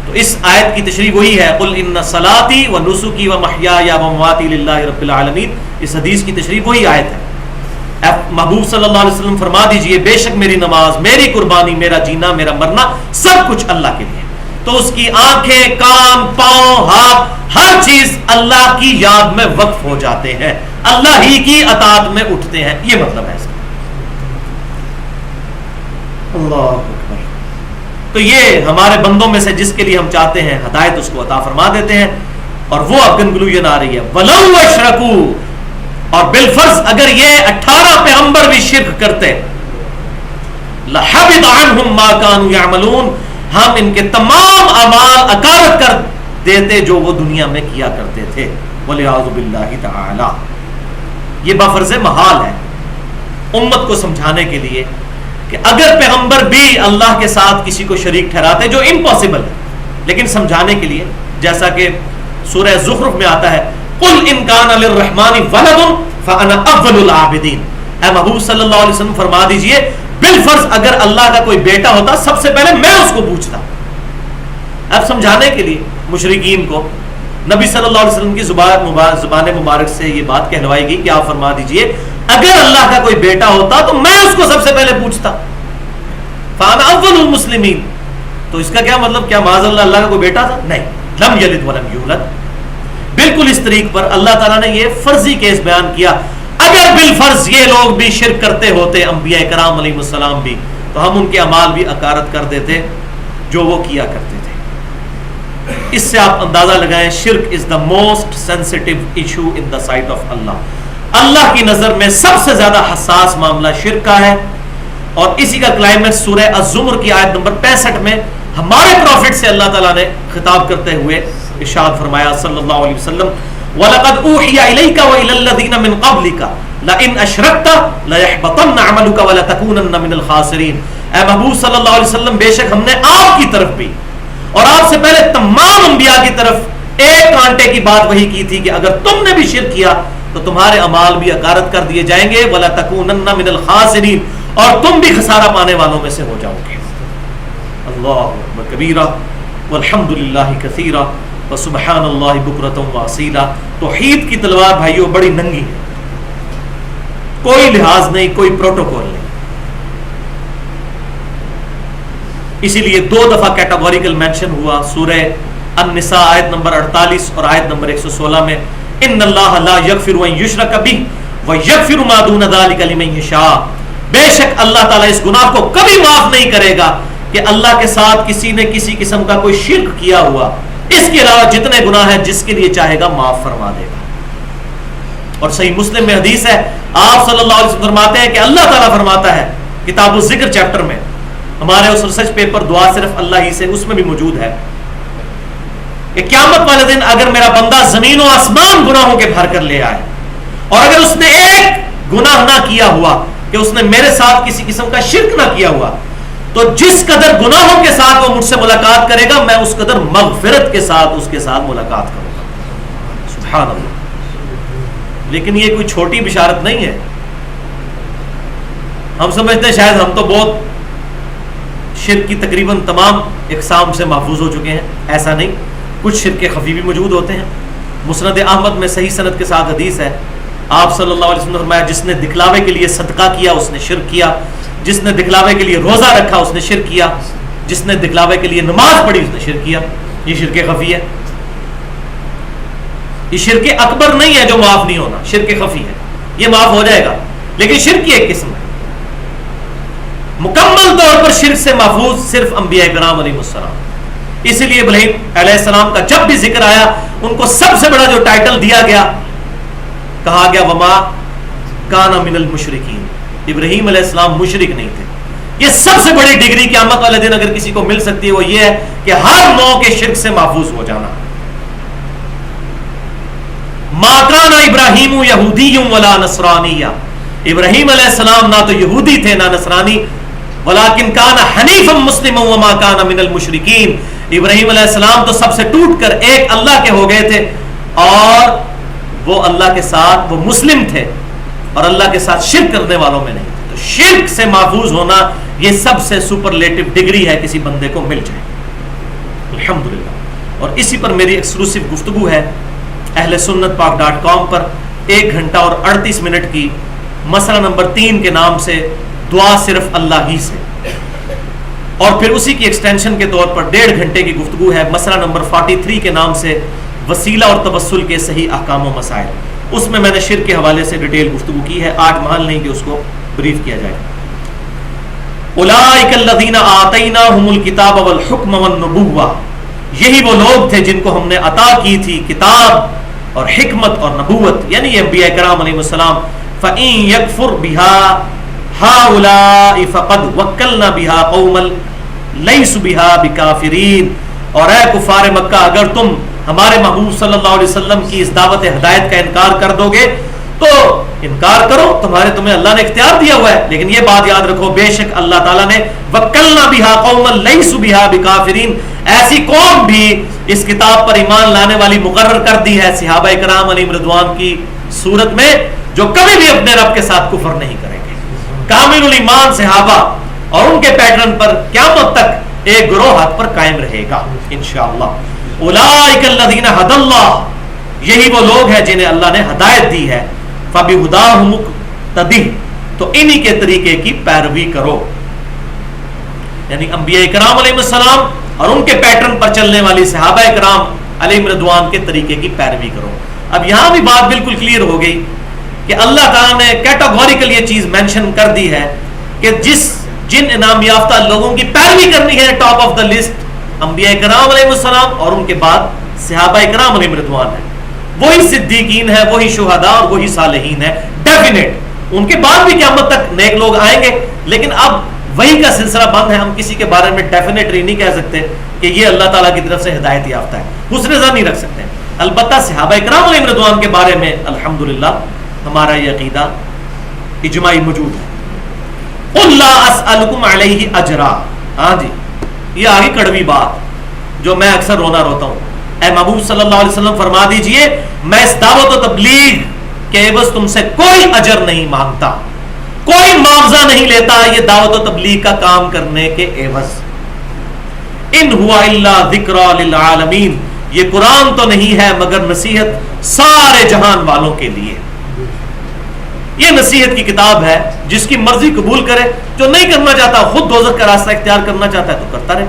A: تو اس آیت کی تشریح وہی ہے, قل ان صلاتی و نسکی و محیای و مماتی للہ رب العالمین. اس حدیث کی تشریح وہی آیت ہے. محبوب صلی اللہ علیہ وسلم فرما دیجئے بے شک میری نماز, میری قربانی, میرا جینا, میرا مرنا سب کچھ اللہ کے لیے. تو اس کی آنکھیں, کان, پاؤں, ہاتھ, ہر چیز اللہ کی یاد میں وقف ہو جاتے ہیں, اللہ ہی کی اطاعت میں اٹھتے ہیں. یہ مطلب ہے اس کا. اللہ اکبر. تو یہ ہمارے بندوں میں سے جس کے لیے ہم چاہتے ہیں ہدایت اس کو عطا فرما دیتے ہیں. اور وہ اب کنکلوژن آ رہی ہے, وَلَوْ أَشْرَكُوا, اور بالفرض اگر یہ 18 پیغمبر بھی شرک کرتے, لَحَبِطَ عَنْهُمْ مَا كَانُوا يَعْمَلُونَ, ہم ان کے تمام اعمال اکارت کر دیتے جو وہ دنیا میں کیا کرتے تھے. وَلِعَوْذُ بِاللَّهِ تَعَالَى. یہ بفرض محال ہے امت کو سمجھانے کے لیے کہ اگر پیغمبر بھی اللہ کے ساتھ کسی کو شریک ٹھہراتے, جو امپاسبل ہے, لیکن سمجھانے کے لیے, جیسا کہ سورہ زخرف میں آتا ہے, قل ان کان للرحمن ولد فانا اول العابدین. اے محبوب صلی اللہ علیہ وسلم فرما دیجئے بالفرض اگر اللہ کا کوئی بیٹا ہوتا سب سے پہلے میں اس کو پوچھتا. اب سمجھانے کے لیے مشرکین کو نبی صلی اللہ علیہ وسلم کی زبان مبارک سے یہ بات کہلوائی گئی کہ آپ فرما دیجئے اگر اللہ کا کوئی بیٹا ہوتا تو میں اس کو سب سے پہلے پوچھتا. فانا اول المسلمین. تو اس کا کیا مطلب, کیا معاذ اللہ اللہ کا کوئی بیٹا تھا؟ نہیں. لم یلد ولم یولد. بالکل اس طریق پر اللہ تعالیٰ نے یہ فرضی کیس بیان کیا. اگر بالفرض یہ لوگ بھی شرک کرتے ہوتے, انبیاء کرام علیہ السلام بھی, تو ہم ان کے اعمال بھی اکارت کر دیتے جو وہ کیا کرتے تھے. اس سے آپ اندازہ لگائیں, شرک is the most sensitive issue in the sight of اللہ. اللہ کی نظر میں سب سے زیادہ حساس معاملہ شرک کا ہے. اور اسی کا کلائمیکس سورہ الزمر کی آیت نمبر 65 میں ہمارے پروفٹ سے اللہ تعالیٰ نے خطاب کرتے ہوئے ارشاد فرمایا صلی اللہ علیہ وسلم وَلَقَدْ أُوحِيَ إِلَيْكَ وَإِلَى الَّذِينَ مِنْ قَبْلِكَ لَئِنْ أَشْرَكْتَ لَيَحْبَطَنَّ عَمَلُكَ وَلَتَكُونَنَّ مِنَ الْخَاسِرِينَ۔ اے محبوب صلی اللہ علیہ وسلم، بے شک ہم نے آپ کی طرف بھی اور آپ سے پہلے تمام انبیاء کی طرف ایک کانٹے کی بات وہی کی تھی کہ اگر تم نے بھی شرک کیا تو تمہارے اعمال بھی اکارت کر دیے جائیں گے، وَلَتَكُونَنَّ مِنَ الْخَاسِرِينَ، اور تم بھی خسارہ پانے والوں میں سے ہو جاؤ گے۔ اللہ اکبر کبیرہ والحمد للہ کثیرہ وسبحان اللہ بکرۃ واصیلہ۔ توحید کی تلوار بھائیوں بڑی ننگی ہے، کوئی لحاظ نہیں، کوئی پروٹوکول نہیں۔ اسی لیے 2 دفعہ کیٹاگوریکل مینشن ہوا سورہ النساء آیت نمبر 48 اور آیت نمبر 116 میں، ان اللہ لا یغفر ان یشرک بہ ویغفر ما دون ذلک لمن یشاء۔ بے شک اللہ تعالیٰ اس گناہ کو کبھی معاف نہیں کرے گا کہ اللہ کے ساتھ کسی نے کسی قسم کا کوئی شرک کیا ہوا، اس کے علاوہ جتنے گناہ ہیں جس کے لیے چاہے گا معاف فرما دے گا۔ اور صحیح مسلم میں حدیث ہے، آپ صلی اللہ علیہ وسلم فرماتے ہیں کہ اللہ تعالیٰ فرماتا ہے کتاب الذکر چیپٹر میں، ہمارے اس ریسرچ پیپر دعا صرف اللہ ہی سے، اس میں بھی موجود ہے کہ قیامت والے دن اگر میرا بندہ زمین و آسمان گناہوں کے بھر کر لے آئے اور اگر اس نے ایک گناہ نہ کیا ہوا کہ اس نے میرے ساتھ کسی قسم کا شرک نہ کیا ہوا، تو جس قدر گناہوں کے ساتھ وہ مجھ سے ملاقات کرے گا میں اس قدر مغفرت کے ساتھ اس کے ساتھ ملاقات کروں گا۔ سبحان اللہ۔ لیکن یہ کوئی چھوٹی بشارت نہیں ہے۔ ہم سمجھتے ہیں شاید ہم تو بہت شرک کی تقریباً تمام اقسام سے محفوظ ہو چکے ہیں، ایسا نہیں، کچھ شرک خفی بھی موجود ہوتے ہیں۔ مسند احمد میں صحیح سند کے ساتھ حدیث ہے، آپ صلی اللہ علیہ وسلم نے فرمایا جس نے دکھلاوے کے لیے صدقہ کیا اس نے شرک کیا، جس نے دکھلاوے کے لیے روزہ رکھا اس نے شرک کیا، جس نے دکھلاوے کے لیے نماز پڑھی اس نے شرک کیا۔ یہ شرک خفی ہے، یہ شرک اکبر نہیں ہے جو معاف نہیں ہونا، شرک خفی ہے، یہ معاف ہو جائے گا، لیکن شرک کی ایک قسم ہے۔ مکمل طور پر شرک سے محفوظ صرف انبیاء کرام علیہ السلام۔ اسی لیے ابراہیم علیہ السلام کا جب بھی ذکر آیا ان کو سب سے بڑا جو ٹائٹل دیا گیا، کہا گیا وما کان من المشرکین، ابراہیم علیہ السلام مشرک نہیں تھے۔ یہ سب سے بڑی ڈگری قیامت والے دن اگر کسی کو مل سکتی ہے وہ یہ ہے کہ ہر نوع کے شرک سے محفوظ ہو جانا۔ ما کان ابراہیم یہودی ولا نصرانی، ابراہیم علیہ السلام نہ تو یہودی تھے نہ نصرانی، ولکن کان حنیفا مسلما وما کان من المشرکین، ابراہیم علیہ السلام تو سب سے ٹوٹ کر ایک اللہ کے ہو گئے تھے اور وہ اللہ کے ساتھ وہ مسلم تھے اور اللہ کے ساتھ شرک کرنے والوں میں نہیں تھے۔ تو شرک سے محفوظ ہونا یہ سب سے سپرلیٹو ڈگری ہے کسی بندے کو مل جائے، الحمدللہ۔ اور اسی پر میری ایکسکلوسیو گفتگو ہے اہل سنت پاک.com پر 1 گھنٹہ اور 38 منٹ کی، مسئلہ نمبر 3 کے نام سے دعا صرف اللہ ہی سے، اور پھر اسی کی ایکسٹینشن کے طور پر 1.5 گھنٹے کی گفتگو ہے مسئلہ نمبر 43 کے نام سے وسیلہ اور توسل کے صحیح احکام و مسائل۔ اس میں نے شرک کے حوالے سے ڈیٹیل گفتگو کی ہے، آج محل نہیں کہ اس کو بریف کیا جائے۔ اولئک الذین آتیناہم الکتاب والحکم والنبوۃ، یہی وہ لوگ تھے جن کو ہم نے عطا کی تھی کتاب اور حکمت اور نبوت، یعنی انبیاء کرام علیہ السلام۔ فَإِن يَكْفُرْ بِهَا هَؤُلَاءِ فَقَدْ وَكَّلْنَا بِهَا قَوْمًا لَيْسُوا بِهَا بِكَافِرِينَ، اور اے کفار مکہ اگر تم ہمارے محبوب صلی اللہ علیہ وسلم کی اس دعوت ہدایت کا انکار کر دو گے تو انکار کرو، تمہیں اللہ نے اختیار دیا ہوا ہے، لیکن یہ بات یاد رکھو بے شک اللہ تعالیٰ نے وَكَّلْنَا بِهَا قَوْمًا لَيْسُوا بِهَا بِكَافِرِينَ، ایسی قوم بھی اس کتاب پر ایمان لانے والی مقرر کر دی ہے صحابہ کرام علیہم رضوان کی صورت میں، جو کبھی بھی اپنے رب کے ساتھ کفر نہیں کریں گے۔ کامل الایمان صحابہ اور ان کے پیٹرن پر قیامت تک ایک گروہ حق پر قائم رہے گا انشاءاللہ۔ اولئک الذین ھدی اللہ، یہی وہ لوگ ہیں جنہیں اللہ نے ہدایت دی ہے۔ فبہداہ مقتدی، تو انہی کے طریقے کی پیروی کرو، یعنی انبیاء کرام علیہ السلام اور ان کے پیٹرن پر چلنے والی صحابہ کرام علیہ رضوان کے طریقے کی پیروی کرو۔ اب یہاں بھی بات بالکل کلیئر ہو گئی کہ اللہ تعالیٰ نے کیٹاگوریکل یہ چیز مینشن کر دی ہے کہ جن انعام یافتہ لوگوں کی پیروی کرنی ہے ٹاپ آف دا لسٹ انبیاء کرام علیہ السلام اور ان کے بعد صحابہ کرام علیہ رضوان ہے، وہی صدیقین ہے، وہی شہداء اور وہی صالحین ہے۔ ڈیفینیٹ ان کے بعد بھی قیامت تک نیک لوگ آئیں گے، لیکن اب وحی کا سلسلہ بند ہے. ہم کسی کے بارے میں ڈیفینیٹلی نہیں کہہ سکتے کہ یہ اللہ تعالیٰ کی طرف سے ہدایت یافتہ ہے, حسن ظن نہیں رکھ سکتے. البتہ صحابہ کرام علیہم رضوان کے بارے میں الحمدللہ ہمارا یہ عقیدہ اجماعی موجود ہے. قل لا اسألکم علیہ اجرا. ہاں جی, یہ آگے کڑوی بات جو میں اکثر رونا روتا ہوں. اے محبوب صلی اللہ علیہ وسلم فرما دیجئے میں اس دعوت و تبلیغ کے عوض تم سے کوئی اجر نہیں مانگتا, کوئی معاوضہ نہیں لیتا یہ دعوت و تبلیغ کا کام کرنے کے عوض. ان ہوا الا ذکری للعالمین, یہ قرآن تو نہیں ہے مگر نصیحت سارے جہان والوں کے لیے. یہ نصیحت کی کتاب ہے, جس کی مرضی قبول کرے, جو نہیں کرنا چاہتا خود دوزخ کا راستہ اختیار کرنا چاہتا ہے تو کرتا رہے.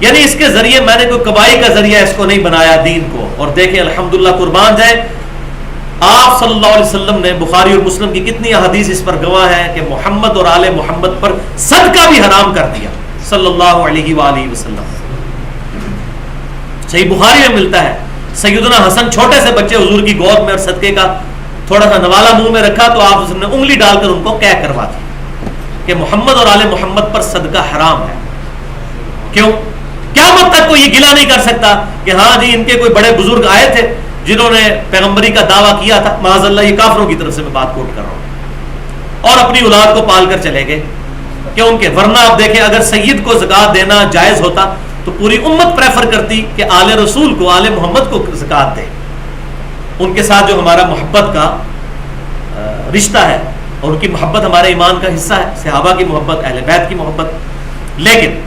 A: یعنی اس کے ذریعے میں نے کوئی کمائی کا ذریعہ اس کو نہیں بنایا دین کو. اور دیکھیں الحمدللہ قربان جائے, آپ صلی اللہ علیہ وسلم نے بخاری اور مسلم کی کتنی احادیث اس پر گواہ ہیں کہ محمد اور آل محمد پر صدقہ بھی حرام کر دیا صلی اللہ علیہ وآلہ وسلم. صحیح بخاری میں ملتا ہے سیدنا حسن چھوٹے سے بچے حضور کی گود میں اور صدقے کا تھوڑا سا نوالا منہ میں رکھا تو آپ نے انگلی ڈال کر ان کو کہہ کروا دی کہ محمد اور آل محمد پر صدقہ حرام ہے. کیوں؟ قیامت تک کوئی یہ گلہ نہیں کر سکتا کہ ہاں جی ان کے کوئی بڑے بزرگ آئے تھے جنہوں نے پیغمبری کا دعویٰ کیا تھا, معاذ اللہ یہ کافروں کی طرف سے میں بات کوٹ کر رہا ہوں, اور اپنی اولاد کو پال کر چلے گئے. کیوں کہ ورنہ آپ دیکھیں اگر سید کو زکوٰۃ دینا جائز ہوتا تو پوری امت پریفر کرتی کہ آل رسول کو, آل محمد کو زکوٰۃ دے. ان کے ساتھ جو ہمارا محبت کا رشتہ ہے اور ان کی محبت ہمارے ایمان کا حصہ ہے, صحابہ کی محبت, اہل بیت کی محبت. لیکن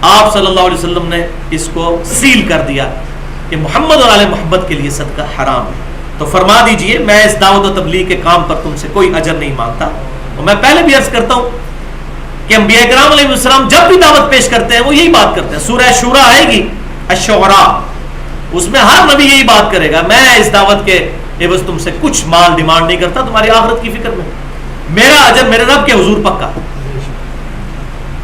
A: آپ صلی اللہ علیہ وسلم نے اس کو سیل کر دیا کہ محمد اور آل محمد کے لیے صدقہ حرام ہے. تو فرما دیجئے میں اس دعوت و تبلیغ کے کام پر تم سے کوئی اجر نہیں مانگتا. اور میں پہلے بھی عرض کرتا ہوں کہ انبیاء کرام علیہ السلام جب بھی دعوت پیش کرتے ہیں وہ یہی بات کرتے ہیں. سورہ شورا آئے گی الشعراء, اس میں ہر نبی یہی بات کرے گا, میں اس دعوت کے عوض تم سے کچھ مال ڈیمانڈ نہیں کرتا, تمہاری آخرت کی فکر میں, میرا اجر میرے رب کے حضور پکا.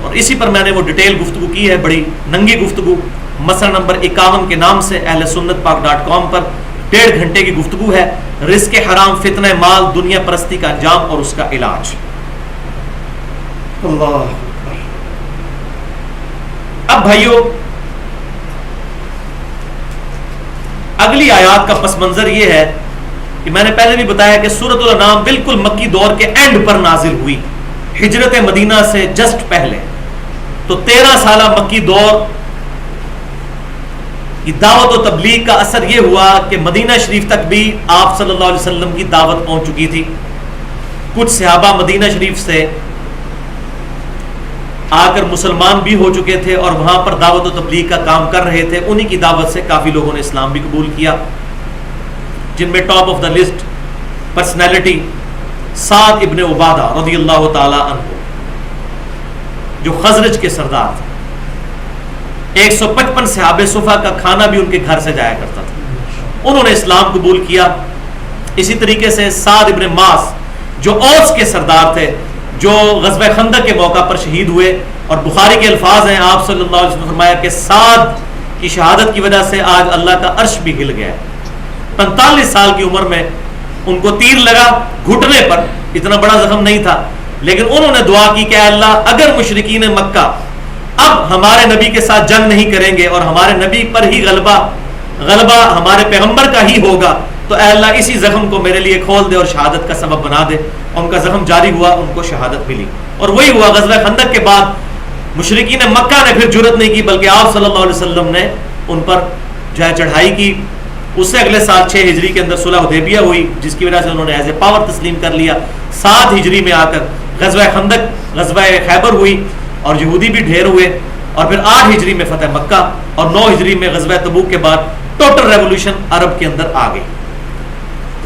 A: اور اسی پر میں نے وہ ڈیٹیل گفتگو کی ہے, بڑی ننگی گفتگو, مسئلہ نمبر 51 کے نام سے اہل سنت پاک .com پر 1.5 گھنٹے کی گفتگو ہے. رزق حرام, فتنہ مال, دنیا پرستی کا انجام اور اس کا علاج. اللہ. اب بھائیو اگلی آیات کا پس منظر یہ ہے کہ میں نے پہلے بھی بتایا کہ سورۃ الانعام بالکل مکی دور کے اینڈ پر نازل ہوئی, ہجرت مدینہ سے جسٹ پہلے. تو 13 سالہ مکی دور کی دعوت و تبلیغ کا اثر یہ ہوا کہ مدینہ شریف تک بھی آپ صلی اللہ علیہ وسلم کی دعوت پہنچ چکی تھی. کچھ صحابہ مدینہ شریف سے آ کر مسلمان بھی ہو چکے تھے اور وہاں پر دعوت و تبلیغ کا کام کر رہے تھے. انہی کی دعوت سے کافی لوگوں نے اسلام بھی قبول کیا, جن میں top of the list personality سعد ابن عبادہ رضی اللہ تعالی عنہ, جو خزرج کے سردار تھے. 155 صحابہ صفا کا کھانا بھی ان کے گھر سے جایا کرتا تھا, انہوں نے اسلام قبول کیا. اسی طریقے سے سعد ابن معاذ جو اوس کے سردار تھے, جو غزوہ خندق کے موقع پر شہید ہوئے, اور بخاری کے الفاظ ہیں آپ صلی اللہ علیہ وسلم نے فرمایا کہ سعد کی شہادت کی وجہ سے آج اللہ کا عرش بھی ہل گیا. 45 سال کی عمر میں ان کو تیر لگا گھٹنے پر, اتنا بڑا زخم نہیں تھا, لیکن انہوں نے دعا کی کہ اللہ اگر مشرکین مکہ اب ہمارے نبی کے ساتھ جنگ نہیں کریں گے اور ہمارے نبی پر ہی غلبہ ہمارے پیغمبر کا ہی ہوگا, تو اے اللہ اسی زخم کو میرے لیے کھول دے اور شہادت کا سبب بنا دے. ان کا زخم جاری ہوا, ان کو شہادت ملی. اور وہی ہوا غزوہ خندق کے بعد مشرکین مکہ نے پھر جرأت نہیں کی, بلکہ آپ صلی اللہ علیہ وسلم نے ان پر جو ہے چڑھائی کی. اس سے اگلے سال 6 ہجری کے اندر صلح حدیبیہ ہوئی, جس کی وجہ سے انہوں نے ایز اے پاور تسلیم کر لیا. 7 ہجری میں آ کر غزوہ خندق, غزوہ خیبر ہوئی اور یہودی بھی ڈھیر ہوئے, اور پھر 8 ہجری میں فتح مکہ, اور 9 ہجری میں غزوہ تبوک کے بعد ٹوٹل ریولوشن عرب کے اندر آ گئی.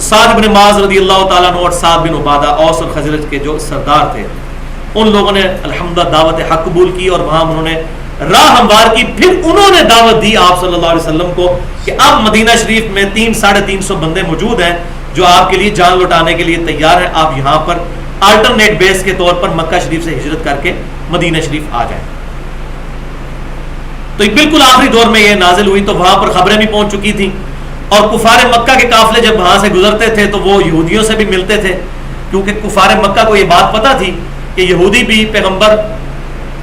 A: سعد بن معاذ رضی اللہ تعالیٰ عنہ اور سعد بن عبادہ اوس اور خزرج کے جو سردار تھے, ان لوگوں نے الحمدللہ دعوت حق قبول کی اور وہاں انہوں نے راہ ہموار کی. پھر انہوں نے دعوت دی آپ صلی اللہ علیہ وسلم کو کہ اب مدینہ شریف میں 300-350 بندے موجود ہیں جو آپ کے لیے جان لوٹانے کے لیے تیار ہیں, آپ یہاں پر آلٹرنیٹ بیس کے طور پر مکہ شریف سے ہجرت کر کے مدینہ شریف آ جائیں. تو بالکل آخری دور میں یہ نازل ہوئی, تو وہاں پر خبریں بھی پہنچ چکی تھیں, اور کفار مکہ کے قافلے جب وہاں سے گزرتے تھے تو وہ یہودیوں سے بھی ملتے تھے, کیونکہ کفار مکہ کو یہ بات پتہ تھی کہ یہودی بھی پیغمبر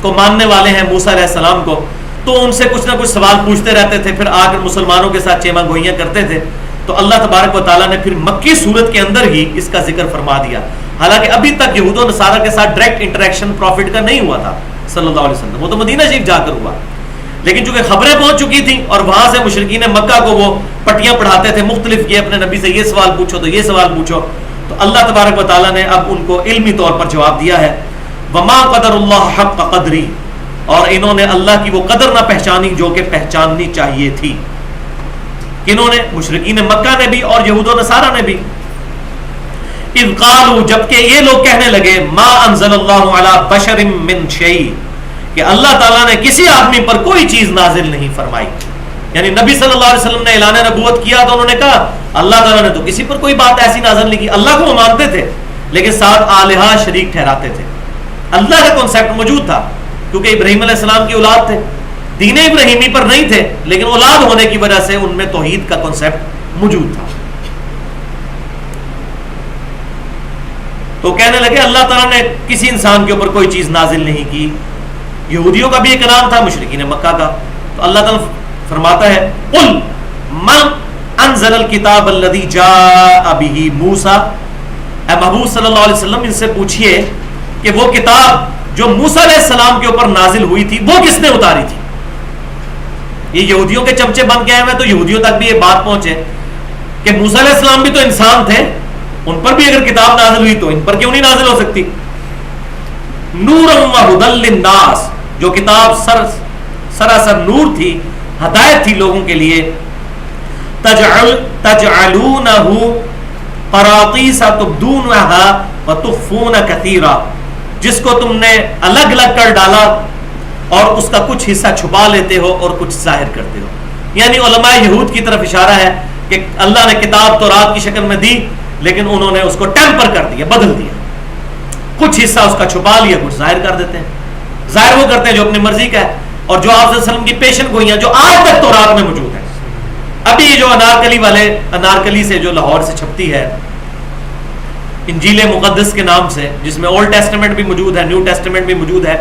A: کو ماننے والے ہیں موسیٰ علیہ السلام کو، تو ان سے کچھ نہ کچھ سوال پوچھتے رہتے تھے، پھر آ کر مسلمانوں کے ساتھ چیما گوئیاں کرتے تھے. تو اللہ تبارک و تعالیٰ نے پھر مکی صورت کے اندر ہی اس کا ذکر فرما دیا. حالانکہ ابھی تک یہود و نصارہ کے ساتھ ڈائریکٹ انٹریکشن پروفٹ کا نہیں ہوا تھا صلی اللہ علیہ وسلم، وہ تو مدینہ شریف جا کر ہوا. لیکن چونکہ خبریں پہنچ چکی تھیں اور وہاں سے مشرکین مکہ کو وہ پٹیاں پڑھاتے تھے مختلف، یہ اپنے نبی سے یہ سوال پوچھو تو یہ سوال پوچھو، تو اللہ تبارک و تعالیٰ نے اب ان کو علمی طور پر جواب دیا ہے. وما قدر اللہ حق قدری، اور انہوں نے اللہ کی وہ قدر نہ پہچانی جو کہ پہچاننی چاہیے تھی. کنہوں نے؟ مشرکین مکہ نے بھی اور یہود و نصارہ نے بھی. اذ قالوا، جبکہ یہ لوگ کہنے لگے، ما انزل اللہ علی بشر من شیء، کہ اللہ تعالیٰ نے کسی آدمی پر کوئی چیز نازل نہیں فرمائی. یعنی نبی صلی اللہ علیہ وسلم نے اعلان نبوت کیا تو انہوں نے کہا اللہ تعالیٰ نے تو کسی پر کوئی بات ایسی نازل نہیں کی. اللہ کو وہ مانتے تھے لیکن ساتھ آلہہ شریک ٹھہراتے تھے. اللہ کا کانسیپٹ موجود تھا کیونکہ ابراہیم علیہ السلام کی اولاد تھے، دین ابراہیمی پر نہیں تھے، لیکن اولاد ہونے کی وجہ سے ان میں توحید کا کانسیپٹ موجود تھا. تو کہنے لگے اللہ تعالیٰ نے کسی انسان کے اوپر کوئی چیز نازل نہیں کی. یہودیوں کا بھی ایک کلام تھا، مشرکین مکہ کا. تو اللہ تعالیٰ فرماتا ہے قل من انزل الکتاب الذی جاء بہ موسیٰ، اے محبوب صلی اللہ علیہ وسلم ان سے پوچھئے کہ وہ کتاب جو موسیٰ علیہ السلام کے اوپر نازل ہوئی تھی وہ کس نے اتاری تھی. یہ یہودیوں کے چمچے بن کے آئے ہوئے، تو یہودیوں تک بھی یہ بات پہنچے کہ موسیٰ علیہ السلام بھی تو انسان تھے، ان پر بھی اگر کتاب نازل ہوئی تو ان پر کیوں نہیں نازل ہو سکتی. نورا وہدی للناس، جو کتاب سراسر نور تھی، ہدایت تھی لوگوں کے لیے. تجعلونہ قراطیس تبدونها وتخفون کثیرا، جس کو تم نے الگ الگ کر ڈالا اور اس کا کچھ حصہ چھپا لیتے ہو اور کچھ ظاہر کرتے ہو. یعنی علماء یہود کی طرف اشارہ ہے کہ اللہ نے کتاب تورات کی شکل میں دی لیکن انہوں نے اس کو ٹیمپر کر دیا، بدل دیا، کچھ حصہ اس کا چھپا لیا، کچھ ظاہر کر دیتے ہیں. ظاہر وہ کرتے ہیں جو اپنی مرضی کا ہے، اور جو آپ صلی اللہ علیہ وسلم کی پیشن گوئیاں جو آج تک تورات میں موجود ہیں. ابھی یہ جو انارکلی سے جو لاہور سے چھپتی ہے انجیل مقدس کے نام سے، جس میں اولڈ ٹیسٹمنٹ بھی موجود ہے، نیو ٹیسٹمنٹ بھی موجود ہے،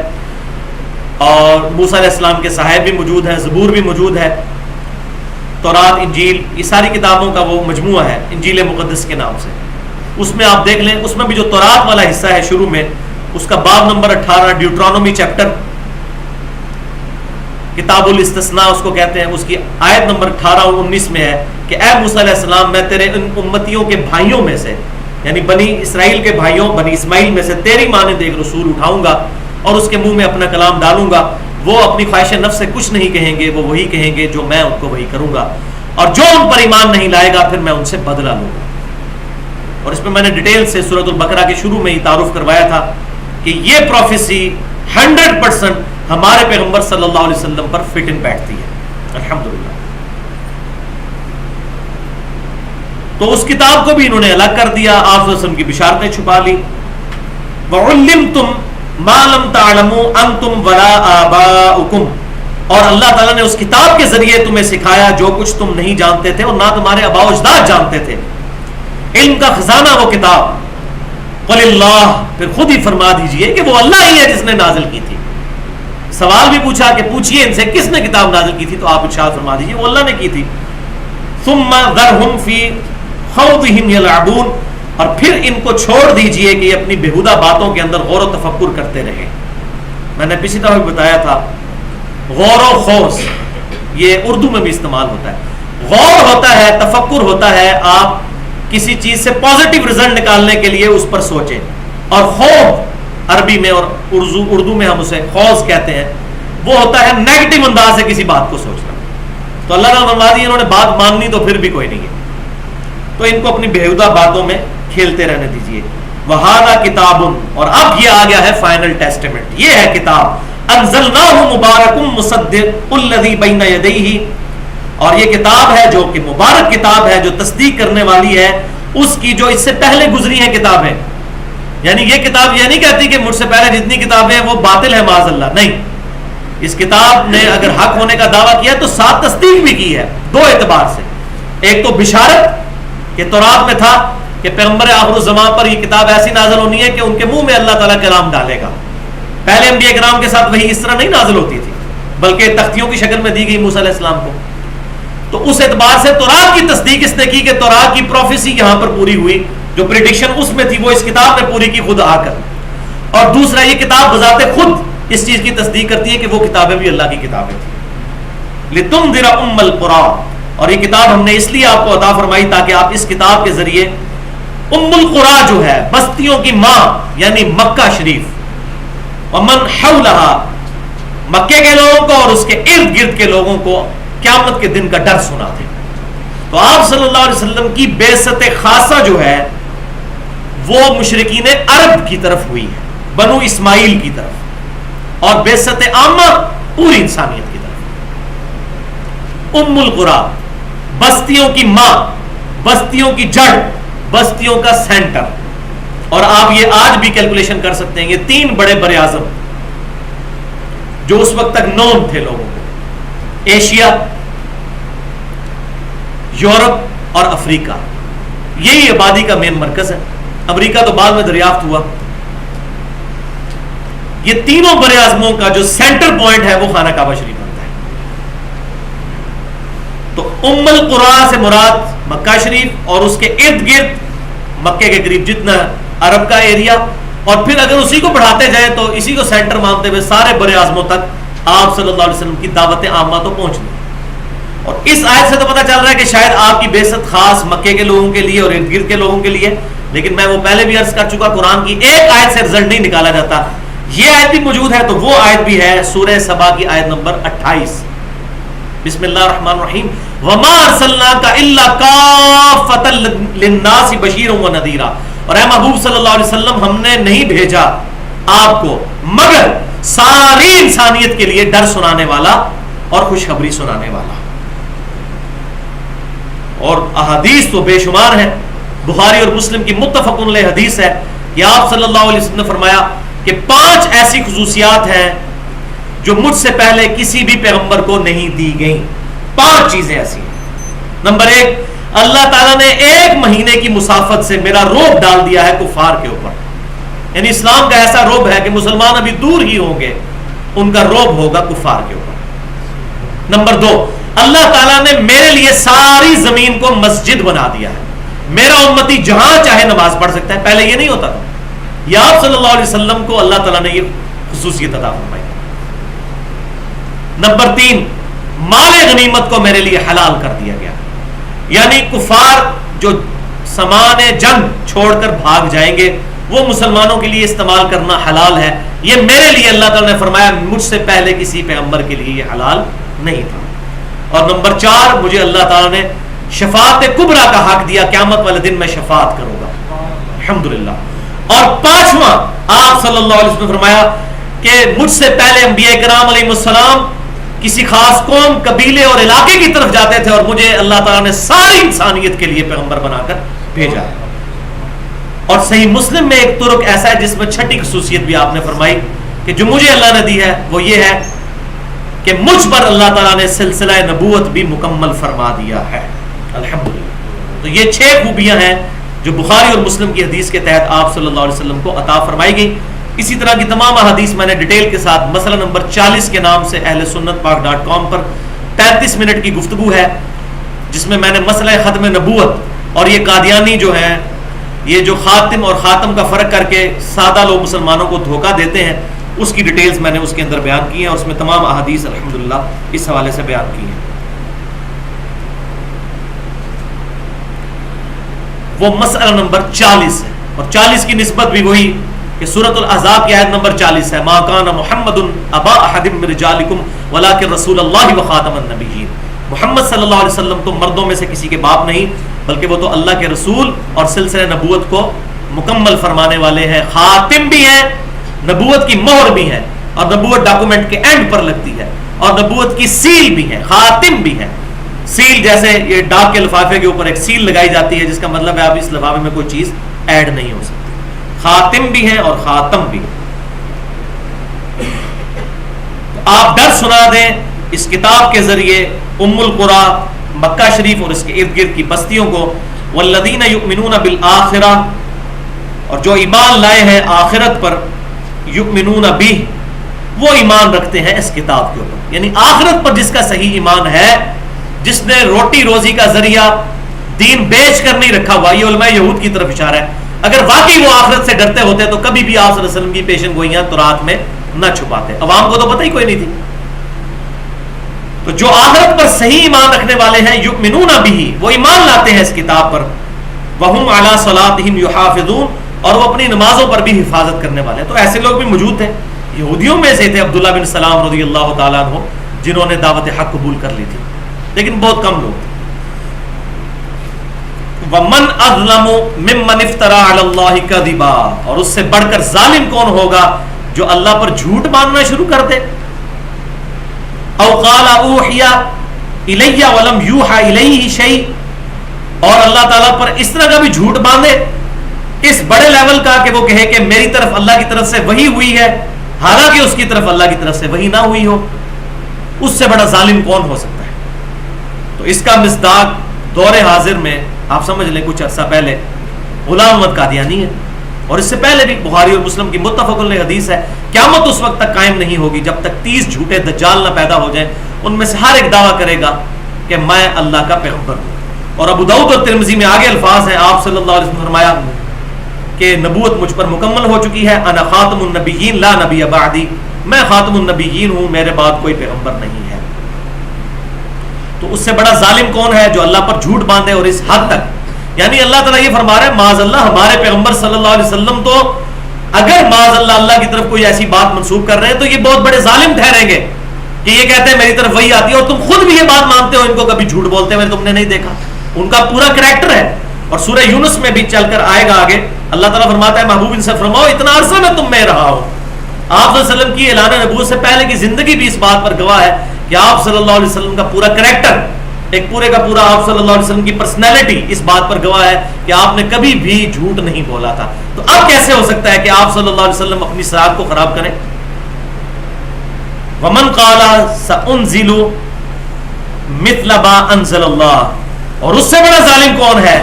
A: اور موسیٰ علیہ السلام کے صحائف بھی موجود ہیں، زبور بھی موجود ہے، تورات، انجیل، یہ ساری کتابوں کا وہ مجموعہ ہے انجیل مقدس کے نام سے. اس میں آپ دیکھ لیں، اس میں بھی جو تورات والا حصہ ہے شروع میں، اس کا باب نمبر 18 ڈیوٹرانومی چیپٹر، کتاب الاستثناء اس کو کہتے ہیں، اس کی آیت نمبر 18 اور 19 میں ہے کہ اے موسیٰ علیہ السلام، میں تیرے ان امتیوں کے بھائیوں میں سے، یعنی بنی اسرائیل کے بھائیوں، بنی اسماعیل میں سے تیری مانند ایک رسول اٹھاؤں گا اور اس کے منہ میں اپنا کلام ڈالوں گا. وہ اپنی خواہش نفس سے کچھ نہیں کہیں گے، وہ وہی کہیں گے جو میں ان کو وہی کروں گا، اور جو ان پر ایمان نہیں لائے گا پھر میں ان سے بدلہ لوں گا. اور اس میں میں نے ڈیٹیل سے سورۃ البقرہ کے شروع میں ہی تعارف کروایا تھا کہ یہ پروفیسی 100% ہمارے پیغمبر صلی اللہ علیہ وسلم پر فٹ ان بیٹھتی ہے الحمدللہ. تو اس کتاب کو بھی انہوں نے الگ کر دیا، آپ صلی اللہ علیہ وسلم کی بشارتیں چھپا لی. وَعُلِّمْتُمْ مَا لَمْ تَعْلَمُوا أَنْتُمْ وَلَا آبَاؤُكُمْ، اور اللہ تعالیٰ نے اس کتاب کے ذریعے تمہیں سکھایا جو کچھ تم نہیں جانتے تھے اور نہ تمہارے آباء و اجداد جانتے تھے. علم کا خزانہ وہ کتاب. قل اللہ، پھر خود ہی فرما دیجئے کہ وہ اللہ ہی ہے جس نے نازل کی تھی. سوال بھی پوچھا کہ پوچھئے ان سے کس نے کتاب نازل کی تھی، تو آپ ارشاد فرما دیجئے وہ اللہ نے کی تھی. ثم ذرہم فی خوضہم یلعبون، اور پھر ان کو چھوڑ دیجئے کہ یہ اپنی بےہودہ باتوں کے اندر غور و تفکر کرتے رہیں. میں نے پچھلی دفعہ بھی بتایا تھا غور و خوض یہ اردو میں بھی استعمال ہوتا ہے. غور ہوتا ہے، تفکر ہوتا ہے، آپ کسی چیز سے پازیٹیو رزلٹ نکالنے کے لیے اس پر سوچیں. اور خوض عربی میں اور اردو میں ہم اسے خوض کہتے ہیں، وہ ہوتا ہے نیگیٹو انداز سے کسی بات کو سوچنا. تو اللہ نے فرما دیا انہوں نے بات ماننی تو پھر بھی کوئی نہیں ہے، تو ان کو اپنی بےہودہ باتوں میں کھیلتے رہنے دیجیے. وَهَذَا كِتَابٌ، اور اب یہ آ گیا ہے فائنل ٹیسٹمنٹ، یہ ہے کتاب. أَنزَلْنَاهُ مُبَارَكٌ مُصَدِّقُ الَّذِي بَيْنَ يَدَيْهِ، اور یہ کتاب ہے جو کہ مبارک کتاب ہے، جو تصدیق کرنے والی ہے اس کی جو اس سے پہلے گزری ہیں کتابیں. یعنی یہ کتاب یہ نہیں کہتی کہ مجھ سے پہلے جتنی کتابیں ہیں وہ باطل ہیں معاذ اللہ، نہیں. اس کتاب نے اگر حق ہونے کا دعویٰ کیا تو ساتھ تصدیق بھی کی ہے دو اعتبار سے. ایک تو بشارت کہ تورات میں تھا کہ پیغمبر آخر الزمان پر یہ کتاب ایسی نازل ہونی ہے کہ ان کے منہ میں اللہ تعالیٰ کلام ڈالے گا، پہلے انبیاء کرام کے ساتھ وحی اس طرح نہیں نازل ہوتی تھی، بلکہ تختیوں کی شکل میں دی گئی موسیٰ علیہ السلام کو. تو اس اعتبار سے تورات کی تصدیق اس نے کی کہ تورات کی پروفیسی یہاں پر پوری ہوئی، جو پریڈکشن اس میں تھی وہ اس کتاب نے پوری کی خود آ کر. اور دوسرا یہ کتاب بذات خود اس چیز کی تصدیق کرتی ہے کہ وہ کتابیں بھی اللہ کی کتابیں تھیں. لِتُنذِرَ أُمَّ الْقُرَىٰ، اور یہ کتاب ہم نے اس لیے آپ کو عطا فرمائی تاکہ آپ اس کتاب کے ذریعے ام القریٰ جو ہے بستیوں کی ماں یعنی مکہ شریف، ومن حولہا، مکے کے لوگوں کو اور اس کے ارد گرد کے لوگوں کو قیامت کے دن کا ڈر سنا دے. تو آپ صلی اللہ علیہ وسلم کی بعثت خاصہ جو ہے وہ مشرکین عرب کی طرف ہوئی ہے، بنو اسماعیل کی طرف، اور بعثت عامہ پوری انسانیت کی طرف. ام القریٰ، بستیوں کی ماں، بستیوں کی جڑ، بستیوں کا سینٹر. اور آپ یہ آج بھی کیلکولیشن کر سکتے ہیں، یہ 3 بڑے بر اعظم جو اس وقت تک نون تھے لوگوں کو، ایشیا، یورپ اور افریقہ، یہی آبادی کا مین مرکز ہے. امریکہ تو بعد میں دریافت ہوا. یہ تینوں بر اعظموں کا جو سینٹر پوائنٹ ہے وہ خانہ کعبہ شریف بنتا ہے. تو ام القریٰ سے مراد مکہ شریف اور اس کے ارد گرد مکے کے قریب جتنا عرب کا ایریا، اور پھر اگر اسی کو بڑھاتے جائیں تو اسی کو سینٹر مانتے ہوئے سارے بر اعظموں تک آپ صلی اللہ علیہ وسلم کی دعوت عامہ تو پہنچنی. اور اس آیت سے تو پتہ چل رہا ہے کہ شاید آپ کی بعثت خاص مکے کے لوگوں کے لیے اور ارد گرد کے لوگوں کے لیے، لیکن میں وہ پہلے بھی عرض کر چکا، قرآن کی ایک آیت سے رزلٹ نہیں نکالا جاتا. یہ آیت بھی موجود ہے تو وہ آیت بھی ہے سورہ سبا کی آیت نمبر 28. بسم اللہ الرحمن الرحیم. وما ارسلناک الا کافۃ للناس بشیرا ونذیرا، اور اے محبوب صلی اللہ علیہ وسلم ہم نے نہیں بھیجا آپ کو مگر ساری انسانیت کے لیے ڈر سنانے والا اور خوشخبری سنانے والا. اور احادیث تو بے شمار ہیں. بخاری اور مسلم کی متفق علیہ حدیث ہے کہ آپ صلی اللہ علیہ وسلم نے فرمایا کہ 5 ایسی خصوصیات ہیں جو مجھ سے پہلے کسی بھی پیغمبر کو نہیں دی گئیں. 5 چیزیں ایسی ہیں. نمبر 1، اللہ تعالیٰ نے 1 مہینے کی مسافت سے میرا رعب ڈال دیا ہے کفار کے اوپر. یعنی اسلام کا ایسا رعب ہے کہ مسلمان ابھی دور ہی ہوں گے، ان کا رعب ہوگا کفار کے اوپر. نمبر 2، اللہ تعالیٰ نے میرے لیے ساری زمین کو مسجد بنا دیا ہے. میرا امتی جہاں چاہے نماز پڑھ سکتا ہے. پہلے یہ نہیں ہوتا تھا. یہ آپ صلی اللہ علیہ وسلم کو اللہ تعالیٰ نے یہ خصوصیت عطا فرمائی. نمبر 3، مال غنیمت کو میرے لیے حلال کر دیا گیا. یعنی کفار جو سامان جنگ چھوڑ کر بھاگ جائیں گے وہ مسلمانوں کے لیے استعمال کرنا حلال ہے. یہ میرے لیے اللہ تعالیٰ نے فرمایا، مجھ سے پہلے کسی پیغمبر کے لیے یہ حلال نہیں تھا. اور نمبر 4، مجھے اللہ تعالیٰ نے شفاعت کبریٰ کا حق دیا، قیامت والے دن میں شفاعت کروں گا الحمدللہ. اور 5واں، آپ صلی اللہ علیہ وسلم نے فرمایا کہ مجھ سے پہلے انبیاء کرام علیہ السلام کسی خاص قوم، قبیلے اور علاقے کی طرف جاتے تھے اور مجھے اللہ تعالیٰ نے ساری انسانیت کے لیے پیغمبر بنا کر بھیجا ہے. اور صحیح مسلم میں ایک طرق ایسا ہے جس میں 6ٹھی خصوصیت بھی آپ نے فرمائی کہ جو مجھے اللہ نے دی ہے وہ یہ ہے کہ مجھ پر اللہ تعالیٰ نے سلسلہ نبوت بھی مکمل فرما دیا ہے الحمدللہ. تو یہ 6 خوبیاں ہیں جو بخاری اور مسلم کی حدیث کے تحت آپ صلی اللہ علیہ وسلم کو عطا فرمائی گئی. اسی طرح کی تمام احادیث میں نے ڈیٹیل کے ساتھ مسئلہ نمبر 40 کے نام سے اہل سنت پاک.com پر 35 منٹ کی گفتگو ہے جس میں نے مسئلہ ختم نبوت اور یہ قادیانی جو ہیں، یہ جو خاتم اور خاتم کا فرق کر کے سادہ لوگ مسلمانوں کو دھوکہ دیتے ہیں، اس کی ڈیٹیلز میں نے اس کے اندر بیان کی ہیں اور اس میں تمام احادیث الحمدللہ اس حوالے سے بیان کی ہیں. وہ مسئلہ نمبر 40 ہے اور 40 کی نسبت بھی وہی کہ سورۃ الاحزاب کی آیت نمبر 40 ہے. ما کان محمد ابا احد من رجالکم ولکن رسول اللہ وخاتم النبیین. محمد صلی اللہ علیہ وسلم تو مردوں میں سے کسی کے باپ نہیں بلکہ وہ تو اللہ کے رسول اور سلسلہ نبوت کو مکمل فرمانے والے ہیں. خاتم بھی ہیں، نبوت کی مہر بھی ہے اور نبوت ڈاکومنٹ کے اینڈ پر لگتی ہے اور نبوت کی سیل بھی ہے، خاتم بھی ہے. سیل جیسے یہ ڈاک کے لفافے کے اوپر ایک سیل لگائی جاتی ہے جس کا مطلب ہے اب اس لفافے میں کوئی چیز ایڈ نہیں ہو سکتی. خاتم بھی ہے اور خاتم بھی. آپ ڈر سنا دیں اس کتاب کے ذریعے ام القریٰ مکہ شریف اور اس کے ارد گرد کی بستیوں کو. والذین یؤمنون بالآخرہ، اور جو ایمان لائے ہیں آخرت پر. یؤمنون بہ، وہ ایمان رکھتے ہیں اس کتاب کے اوپر، یعنی آخرت پر جس کا صحیح ایمان ہے، جس نے روٹی روزی کا ذریعہ دین بیچ کر نہیں رکھا ہوا. یہ علماء یہود کی طرف اشارہ ہے. اگر واقعی وہ آخرت سے ڈرتے ہوتے تو کبھی بھی آپ صلی اللہ علیہ وسلم کی پیشن گوئیاں تورات میں نہ چھپاتے. عوام کو تو پتہ ہی کوئی نہیں تھی. تو جو آخرت پر صحیح ایمان رکھنے والے ہیں، یؤمنون بہ، وہ ایمان لاتے ہیں اس کتاب پر، وہم علی صلاتہم یحافظون، اور وہ اپنی نمازوں پر بھی حفاظت کرنے والے ہیں. تو ایسے لوگ بھی موجود تھے. یہودیوں میں سے تھے عبداللہ بن سلام رضی اللہ تعالیٰ عنہ، جنہوں نے دعوت حق قبول کر لی تھی، لیکن بہت کم لوگ تھے. وَمَنْ أَظْلَمُ مِمَّنِ افْتَرَى عَلَى اللَّهِ كَذِبًا، اور اس سے بڑھ کر ظالم کون ہوگا جو اللہ پر جھوٹ باندھنا شروع کر دے. او قال اوحی الی ولم یوحى الیہ شیء، اور اللہ تعالیٰ پر اس طرح کا بھی جھوٹ باندھے، اس بڑے لیول کا کہ وہ کہے کہ میری طرف اللہ کی طرف سے وحی ہوئی ہے، حالانکہ اس کی طرف اللہ کی طرف سے وحی نہ ہوئی ہو. اس سے بڑا ظالم کون ہو سکتا ہے؟ تو اس کا مصداق دور حاضر میں آپ سمجھ لیں کچھ عرصہ پہلے غلام احمد قادیانی ہے، اور اس سے پہلے بھی بخاری اور مسلم کی متفق علیہ حدیث ہے. قیامت اس وقت تک قائم نہیں ہوگی جب تک 30 جھوٹے دجال نہ پیدا ہو جائیں. ان میں سے ہر ایک دعویٰ کرے گا کہ میں اللہ کا پیغمبر ہوں. اور ابو داؤد اور ترمذی میں آگے الفاظ ہیں، آپ صلی اللہ علیہ وسلم نے فرمایا کہ نبوت مجھ پر مکمل ہو چکی ہے. انا خاتم النبیین لا نبی بعدی، میں خاتم النبیین ہوں، میرے بعد کوئی پیغمبر نہیں ہے. تو اس سے بڑا ظالم کون ہے جو اللہ پر جھوٹ باندھے؟ اور اس حد تک، یعنی اللہ تعالیٰ یہ فرما رہا ہے معاذ اللہ، ہمارے پیغمبر صلی اللہ علیہ وسلم تو اگر معاذ اللہ اللہ کی طرف کوئی ایسی بات منسوب کر رہے ہیں تو یہ بہت بڑے ظالم ٹھہریں گے کہ یہ کہتے ہیں میری طرف وہی آتی ہے، اور تم خود بھی یہ بات مانتے ہو ان کو کبھی جھوٹ بولتے ہوئے تم نے نہیں دیکھا. ان کا پورا کریکٹر ہے. اور سورہ یونس میں بھی چل کر آئے گا آگے، اللہ تعالیٰ فرماتا ہے محبوب ان سے فرماؤ اتنا عرصہ میں تم میں رہا ہوں. آپ صلی اللہ علیہ وسلم کی اعلان نبوت سے پہلے کی زندگی بھی اس بات پر گواہ ہے کہ آپ صلی اللہ علیہ وسلم کا پورا کریکٹر، ایک پورے کا پورا آپ صلی اللہ علیہ وسلم کی پرسنالٹی اس بات پر گواہ ہے کہ آپ نے کبھی بھی جھوٹ نہیں بولا تھا. تو اب کیسے ہو سکتا ہے کہ آپ صلی اللہ علیہ وسلم اپنی سراغ کو خراب کریں؟ وَمَنْ قَالَ سَأُنزِلُ مِثْلَ مَا أَنزَلَ اللَّهُ، اور اس سے بڑا ظالم کون ہے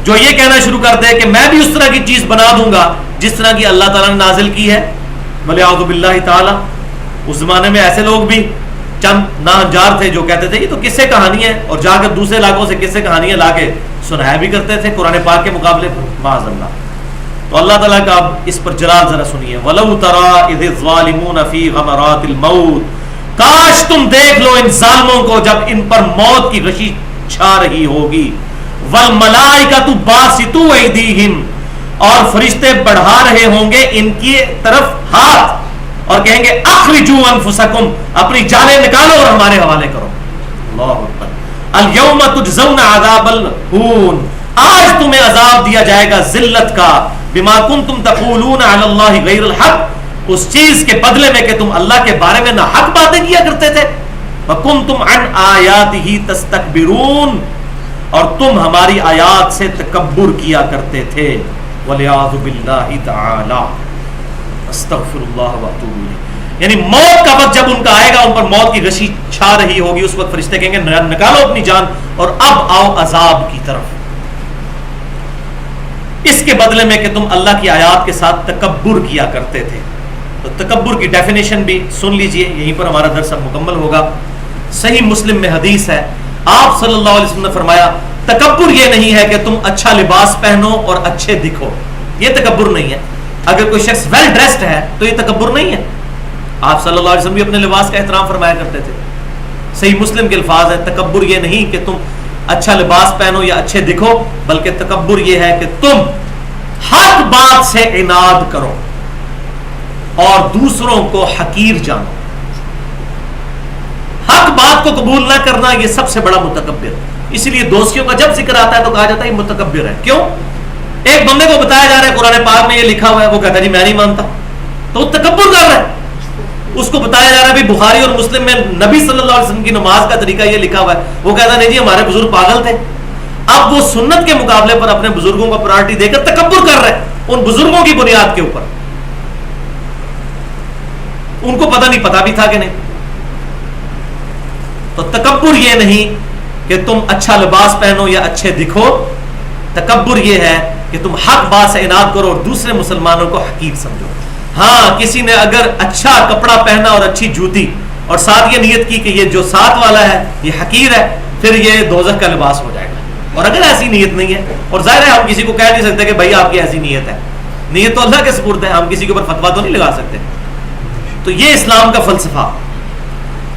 A: جو یہ کہنا شروع کر دے کہ میں بھی اس طرح کی چیز بنا دوں گا جس طرح کی اللہ تعالیٰ نے نازل کی ہے. وَلِعَوْذُ بِاللَّهِ تعالیٰ. اس زمانے میں ایسے لوگ بھی چند ناہنجار تھے جو کہتے تھے یہ تو قصے کہانی ہے، اور جا کر دوسرے علاقوں سے قصے کہانیاں لا کے سنایا بھی کرتے تھے قرآن پاک کے مقابلے پر. معاذ اللہ. تو اللہ تعالیٰ کا اب اس پر جلال ذرا سنیے. وَلَوْ تَرَىٰ إِذِ الظَّالِمُونَ فِي غَمَرَاتِ الْمَوْتِ، کاش تم دیکھ لو ان ظالموں کو جب ان پر موت کی غشی چھا رہی ہوگی. وَالْمَلَائِكَةُ بَاسِطُو أَيْدِيهِمْ، اور فرشتے بڑھا رہے ہوں گے ان کی طرف ہاتھ اور کہیں گے اخرجوا انفسکم، اپنی جانیں نکالو اور ہمارے حوالے کرو. اللہ اکبر. اليوم تجزون عذاب الہون، آج تمہیں عذاب دیا جائے گا ذلت کا، بما کنتم تقولون علی اللہ غیر الحق، اس چیز کے بدلے میں کہ تم اللہ کے بارے میں نہ حق باتیں کیا کرتے تھے. وکنتم عن آیاتہ تستکبرون، اور تم ہماری آیات سے تکبر کیا کرتے تھے. والعیاذ باللہ تعالی. استغفر اللہ واتوب الیہ. یعنی موت کا وقت جب ان کا آئے گا، ان پر موت کی غشی چھا رہی ہوگی، اس وقت فرشتے کہیں گے نکالو اپنی جان اور اب آؤ عذاب کی طرف، اس کے بدلے میں کہ تم اللہ کی آیات کے ساتھ تکبر کیا کرتے تھے. تو تکبر کی ڈیفینیشن بھی سن لیجئے، یہیں پر ہمارا درس اب مکمل ہوگا. صحیح مسلم میں حدیث ہے، آپ صلی اللہ علیہ وسلم نے فرمایا تکبر یہ نہیں ہے کہ تم اچھا لباس پہنو اور اچھے دکھو، یہ تکبر نہیں ہے. اگر کوئی شخص ویل ڈریسڈ ہے تو یہ تکبر نہیں ہے. آپ صلی اللہ علیہ وسلم بھی اپنے لباس کا احترام فرمایا کرتے تھے. صحیح مسلم کے الفاظ ہیں تکبر یہ نہیں کہ تم اچھا لباس پہنو یا اچھے دکھو، بلکہ تکبر یہ ہے کہ تم حق بات سے عناد کرو اور دوسروں کو حقیر جانو. حق بات کو قبول نہ کرنا یہ سب سے بڑا متکبر. اسی لیے دوستیوں کا جب ذکر آتا ہے تو کہا جاتا ہے یہ متکبر ہے. کیوں؟ ایک بندے کو بتایا جا رہا ہے قرآن پاک میں یہ لکھا ہوا ہے، وہ کہتا ہے جی میں نہیں مانتا، تو وہ تکبر کر رہا ہے. اس کو بتایا جا رہا ہے بخاری اور مسلم میں نبی صلی اللہ علیہ وسلم کی نماز کا طریقہ یہ لکھا ہوا ہے، وہ کہتا ہے نہیں جی ہمارے بزرگ پاگل تھے. اب وہ سنت کے مقابلے پر اپنے بزرگوں کو پرائرٹی دے کر تکبر کر رہے ہیں ان بزرگوں کی بنیاد کے اوپر. ان کو پتہ نہیں، پتہ بھی تھا کہ نہیں. تو تکبر یہ نہیں کہ تم اچھا لباس پہنو یا اچھے دکھو، تکبر یہ ہے کہ تم حق بات سے عناد کرو اور دوسرے مسلمانوں کو حقیر سمجھو. ہاں کسی نے اگر اچھا کپڑا پہنا اور اچھی جوتی اور ساتھ یہ نیت کی کہ یہ جو ساتھ والا ہے یہ حقیر ہے، پھر یہ دوزخ کا لباس ہو جائے گا. اور اگر ایسی نیت نہیں ہے، اور ظاہر ہے ہم کسی کو کہہ نہیں سکتے کہ بھائی آپ کی ایسی نیت ہے، نیت تو اللہ کے سپرد ہے، ہم کسی کے اوپر فتویٰ تو نہیں لگا سکتے. تو یہ اسلام کا فلسفہ.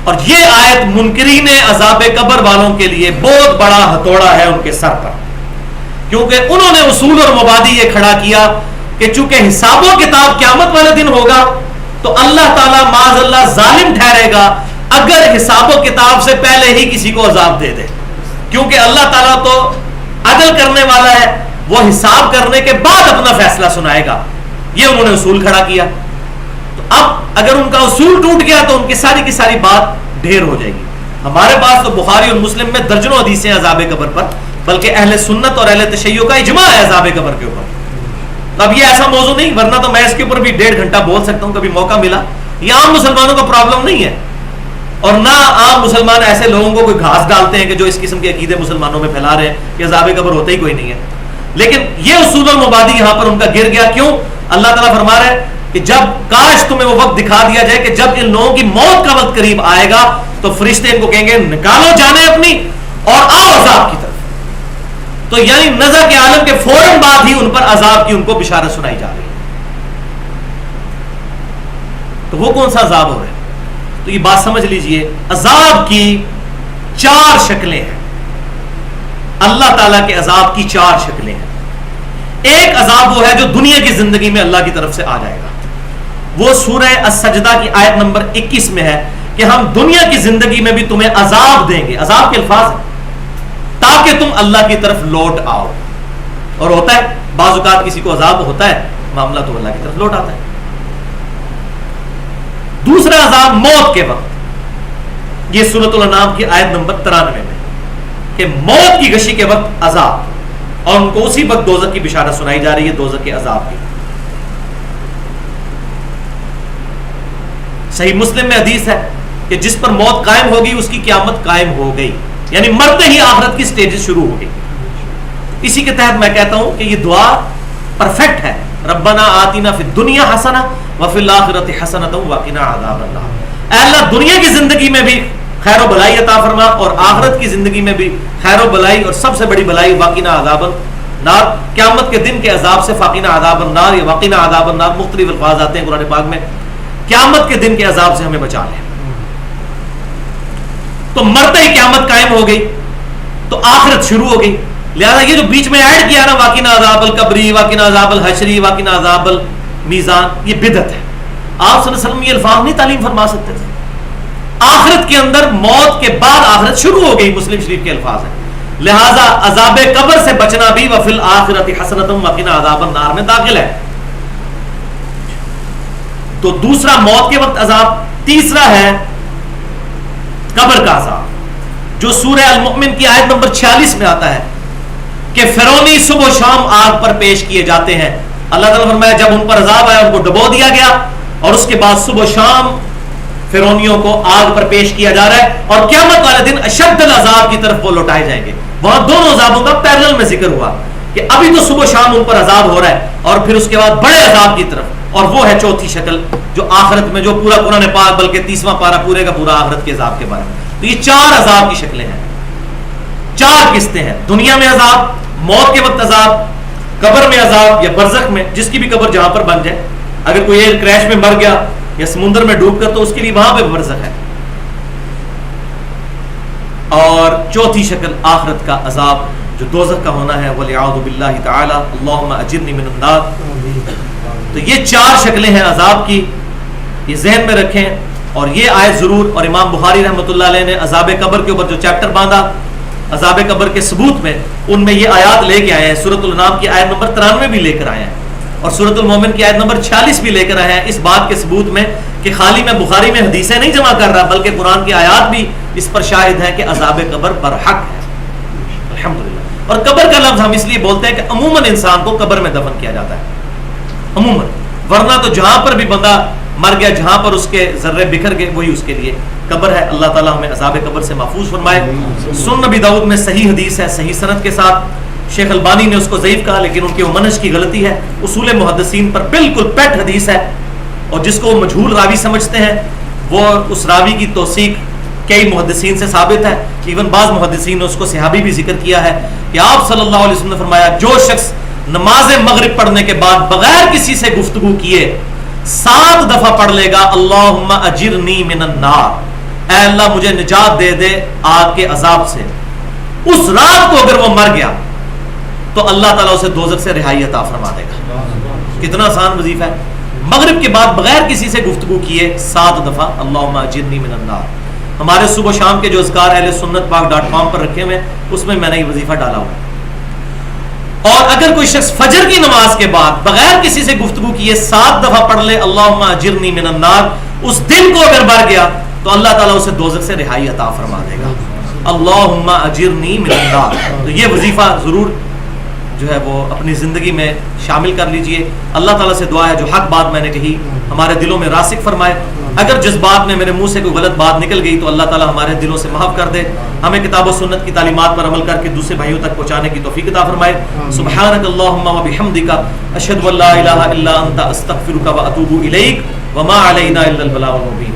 A: اور یہ آیت منکرین عذاب قبر والوں کے لیے بہت بڑا ہتھوڑا ہے ان کے سر پر، کیونکہ انہوں نے اصول اور مبادی یہ کھڑا کیا کہ چونکہ حساب و کتاب قیامت والے دن ہوگا تو اللہ تعالیٰ معاذ اللہ ظالم ٹھہرے گا اگر حساب و کتاب سے پہلے ہی کسی کو عذاب دے دے، کیونکہ اللہ تعالیٰ تو عدل کرنے والا ہے، وہ حساب کرنے کے بعد اپنا فیصلہ سنائے گا. یہ انہوں نے اصول کھڑا کیا. تو اب اگر ان کا اصول ٹوٹ گیا تو ان کی ساری بات ڈھیر ہو جائے گی. ہمارے پاس تو بخاری اور مسلم میں درجنوں حدیثیں عذاب قبر پر، بلکہ اہل سنت اور اہل تشیع کا اجماع ہے عذاب قبر کے اوپر. اب یہ ایسا موضوع نہیں، ورنہ تو میں اس کے اوپر بھی 1.5 گھنٹہ بول سکتا ہوں، کبھی موقع ملا. یہ عام مسلمانوں کا پرابلم نہیں ہے، اور نہ عام مسلمان ایسے لوگوں کو کوئی گھاس ڈالتے ہیں کہ جو اس قسم کے عقیدے مسلمانوں میں پھیلا رہے ہیں کہ عذاب قبر ہوتا ہی کوئی نہیں ہے. لیکن یہ اصول المبادی یہاں پر ان کا گر گیا. کیوں؟ اللہ تعالیٰ فرما رہا ہے کہ جب کاش تمہیں وہ وقت دکھا دیا جائے کہ جب ان لوگوں کی موت کا وقت قریب آئے گا تو فرشتے ان کو کہیں گے نکالو جانیں اپنی اور آؤ عذاب کی طرف. تو یعنی نزع کے عالم کے فوراً بعد ہی ان پر عذاب کی ان کو بشارت سنائی جا رہی ہے. تو وہ کون سا عذاب ہو رہا ہے؟ تو یہ بات سمجھ لیجئے، عذاب کی 4 شکلیں ہیں. اللہ تعالیٰ کے عذاب کی 4 شکلیں ہیں. ایک عذاب وہ ہے جو دنیا کی زندگی میں اللہ کی طرف سے آ جائے گا. وہ سورہ السجدہ کی آیت نمبر 21 میں ہے کہ ہم دنیا کی زندگی میں بھی تمہیں عذاب دیں گے. عذاب کے الفاظ ہیں تاکہ تم اللہ کی طرف لوٹ آؤ. اور ہوتا ہے بعض اوقات کسی کو عذاب ہوتا ہے، معاملہ تو اللہ کی طرف لوٹ آتا ہے. دوسرا عذاب موت کے وقت، یہ سورۃ الانعام کی آیت نمبر 93 میں کہ موت کی غشی کے وقت عذاب، اور ان کو اسی وقت دوزخ کی بشارت سنائی جا رہی ہے دوزخ کے عذاب کی. صحیح مسلم میں حدیث ہے کہ جس پر موت قائم ہوگی اس کی قیامت قائم ہو گئی، یعنی مرتے ہی آخرت کی سٹیجز شروع ہو گئی. اسی کے تحت میں کہتا ہوں کہ یہ دعا پرفیکٹ ہے. ربنا آتنا فی الدنیا حسنہ وفی الآخرۃ حسنۃ وقنا عذاب النار. اے اللہ دنیا کی زندگی میں بھی خیر و بلائی عطا فرما اور آخرت کی زندگی میں بھی خیر و بلائی، اور سب سے بڑی بلائی وقنا عذاب النار. قیامت کے دن کے عذاب سے فقنا عذاب النار یا وقنا عذاب النار مختلف الفاظ آتے ہیں قرآن پاک میں. قیامت کے دن کے عذاب سے ہمیں بچا لیں. تو مرتے ہی قیامت قائم ہو گئی تو آخرت شروع ہو گئی. لہذا یہ جو بیچ میں ایڈ کیا نا واقعنا عذاب القبری، واقعنا عذاب الحشری، واقعنا عذاب المیزان، یہ بدعت ہے. آپ صلی اللہ علیہ وسلم یہ الفاظ نہیں تعلیم فرما سکتے تھے. آخرت کے اندر موت کے بعد آخرت شروع ہو گئی، مسلم شریف کے الفاظ ہیں. لہذا عذاب قبر سے بچنا بھی وفی الآخرۃ حسنۃ وقنا عذاب النار میں داخل ہے. تو دوسرا موت کے وقت عذاب. تیسرا ہے قبر کا عذاب جو سورہ المؤمن کی آیت نمبر 46 میں آتا ہے کہ فرعونی صبح و شام آگ پر پیش کیے جاتے ہیں. اللہ تعالیٰ فرمایا جب ان پر عذاب آیا ان کو ڈبو دیا گیا، اور اس کے بعد صبح و شام فرعونیوں کو آگ پر پیش کیا جا رہا ہے، اور قیامت والے دن اشد العذاب کی طرف وہ لوٹائے جائیں گے. وہاں دونوں عذابوں کا پیرلل میں ذکر ہوا کہ ابھی تو صبح و شام ان پر عذاب ہو رہا ہے، اور پھر اس کے بعد بڑے عذاب کی طرف. اور وہ ہے چوتھی شکل جو آخرت میں، جو پورا قرآن پاک بلکہ 30واں پارہ پورے کا پورا آخرت کے عذاب کے بارے میں. تو یہ 4 عذاب کی شکلیں ہیں، 4 قسطیں ہیں. دنیا میں عذاب، موت کے وقت عذاب، قبر میں عذاب یا برزخ میں، جس کی بھی قبر جہاں پر بن جائے. اگر کوئی ایئر کریش میں مر گیا یا سمندر میں ڈوب کر تو اس کے لیے وہاں پہ برزخ ہے. اور چوتھی شکل آخرت کا عذاب جو دوزخ کا ہونا ہے، وَلِعَوْذُ بِاللَّهِ تَعَالَى اللَّهُمَّ أَجِرْنِي مِنَ النَّارِ. تو یہ 4 شکلیں ہیں عذاب کی، یہ ذہن میں رکھیں. اور یہ آیت ضرور، اور امام بخاری رحمۃ اللہ علیہ نے عذاب قبر کے اوپر جو چیپٹر باندھا عذاب قبر کے ثبوت میں، ان میں یہ آیات لے کے آئے ہیں. سورۃ الانعام کی آیت نمبر 93 بھی لے کر آئے ہیں، اور سورۃ المومن کی آیت نمبر 46 بھی لے کر آئے ہیں، اس بات کے ثبوت میں کہ خالی میں بخاری میں حدیثیں نہیں جمع کر رہا بلکہ قرآن کی آیات بھی اس پر شاہد ہیں کہ عذاب قبر برحق ہے. الحمدللہ. اور قبر کا لفظ ہم اس لیے بولتے ہیں کہ عموماً انسان کو قبر میں دفن کیا جاتا ہے عموماً، ورنہ تو جہاں پر بھی بندہ مر گیا، جہاں پر اس کے ذرے بکھر گئے وہی اس کے لیے قبر ہے. اللہ تعالیٰ ہمیں عذاب قبر سے محفوظ فرمائے. سنن نبی داؤد میں صحیح حدیث ہے، صحیح سند کے ساتھ. شیخ البانی نے اس کو ضعیف کہا لیکن ان کی وہ منہج کی غلطی ہے. اصول محدثین پر بالکل پیٹ حدیث ہے اور جس کو مجہول راوی سمجھتے ہیں وہ اس راوی کی توثیق کئی محدثین سے ثابت ہے، ایون بعض محدثین نے اس کو صحابی بھی ذکر کیا ہے کہ آپ صلی اللہ علیہ وسلم نے فرمایا جو شخص نماز مغرب پڑھنے کے بعد بغیر کسی سے گفتگو کیے 7 دفعہ پڑھ لے گا اللہم اجرنی من النار، اے اللہ مجھے نجات دے دے آگ کے عذاب سے، اس رات کو اگر وہ مر گیا تو اللہ تعالیٰ اسے دوزخ سے رہائی عطا فرما دے گا۔ کتنا آسان وظیفہ ہے، مغرب کے بعد بغیر کسی سے گفتگو کیے 7 دفعہ اللہم اجرنی من النار۔ ہمارے صبح شام کے جو اذکار اہل سنت پاک .com پر رکھے ہوئے اس میں میں نے یہ وظیفہ ڈالا ہوا۔ اور اگر کوئی شخص فجر کی نماز کے بعد بغیر کسی سے گفتگو کیے 7 دفعہ پڑھ لے اللہم اجرنی من النار، اس دن کو اگر مر گیا تو اللہ تعالیٰ اسے دوزخ سے رہائی عطا فرما دے گا۔ اللہم اجرنی من النار، تو یہ وظیفہ ضرور جو ہے وہ اپنی زندگی میں شامل کر لیجئے۔ اللہ تعالیٰ سے دعا ہے جو حق بات میں نے کہی ہمارے دلوں میں راسخ فرمائے، اگر جس بات میں میرے منہ سے کوئی غلط بات نکل گئی تو اللہ تعالیٰ ہمارے دلوں سے معاف کر دے، ہمیں کتاب و سنت کی تعلیمات پر عمل کر کے دوسرے بھائیوں تک پہنچانے کی توفیق عطا فرمائے۔ سبحانک اللہم و بحمدک اشہد ان لا الہ الا انت استغفرک و اتوب الیک وما علینا الا البلاغ المبین۔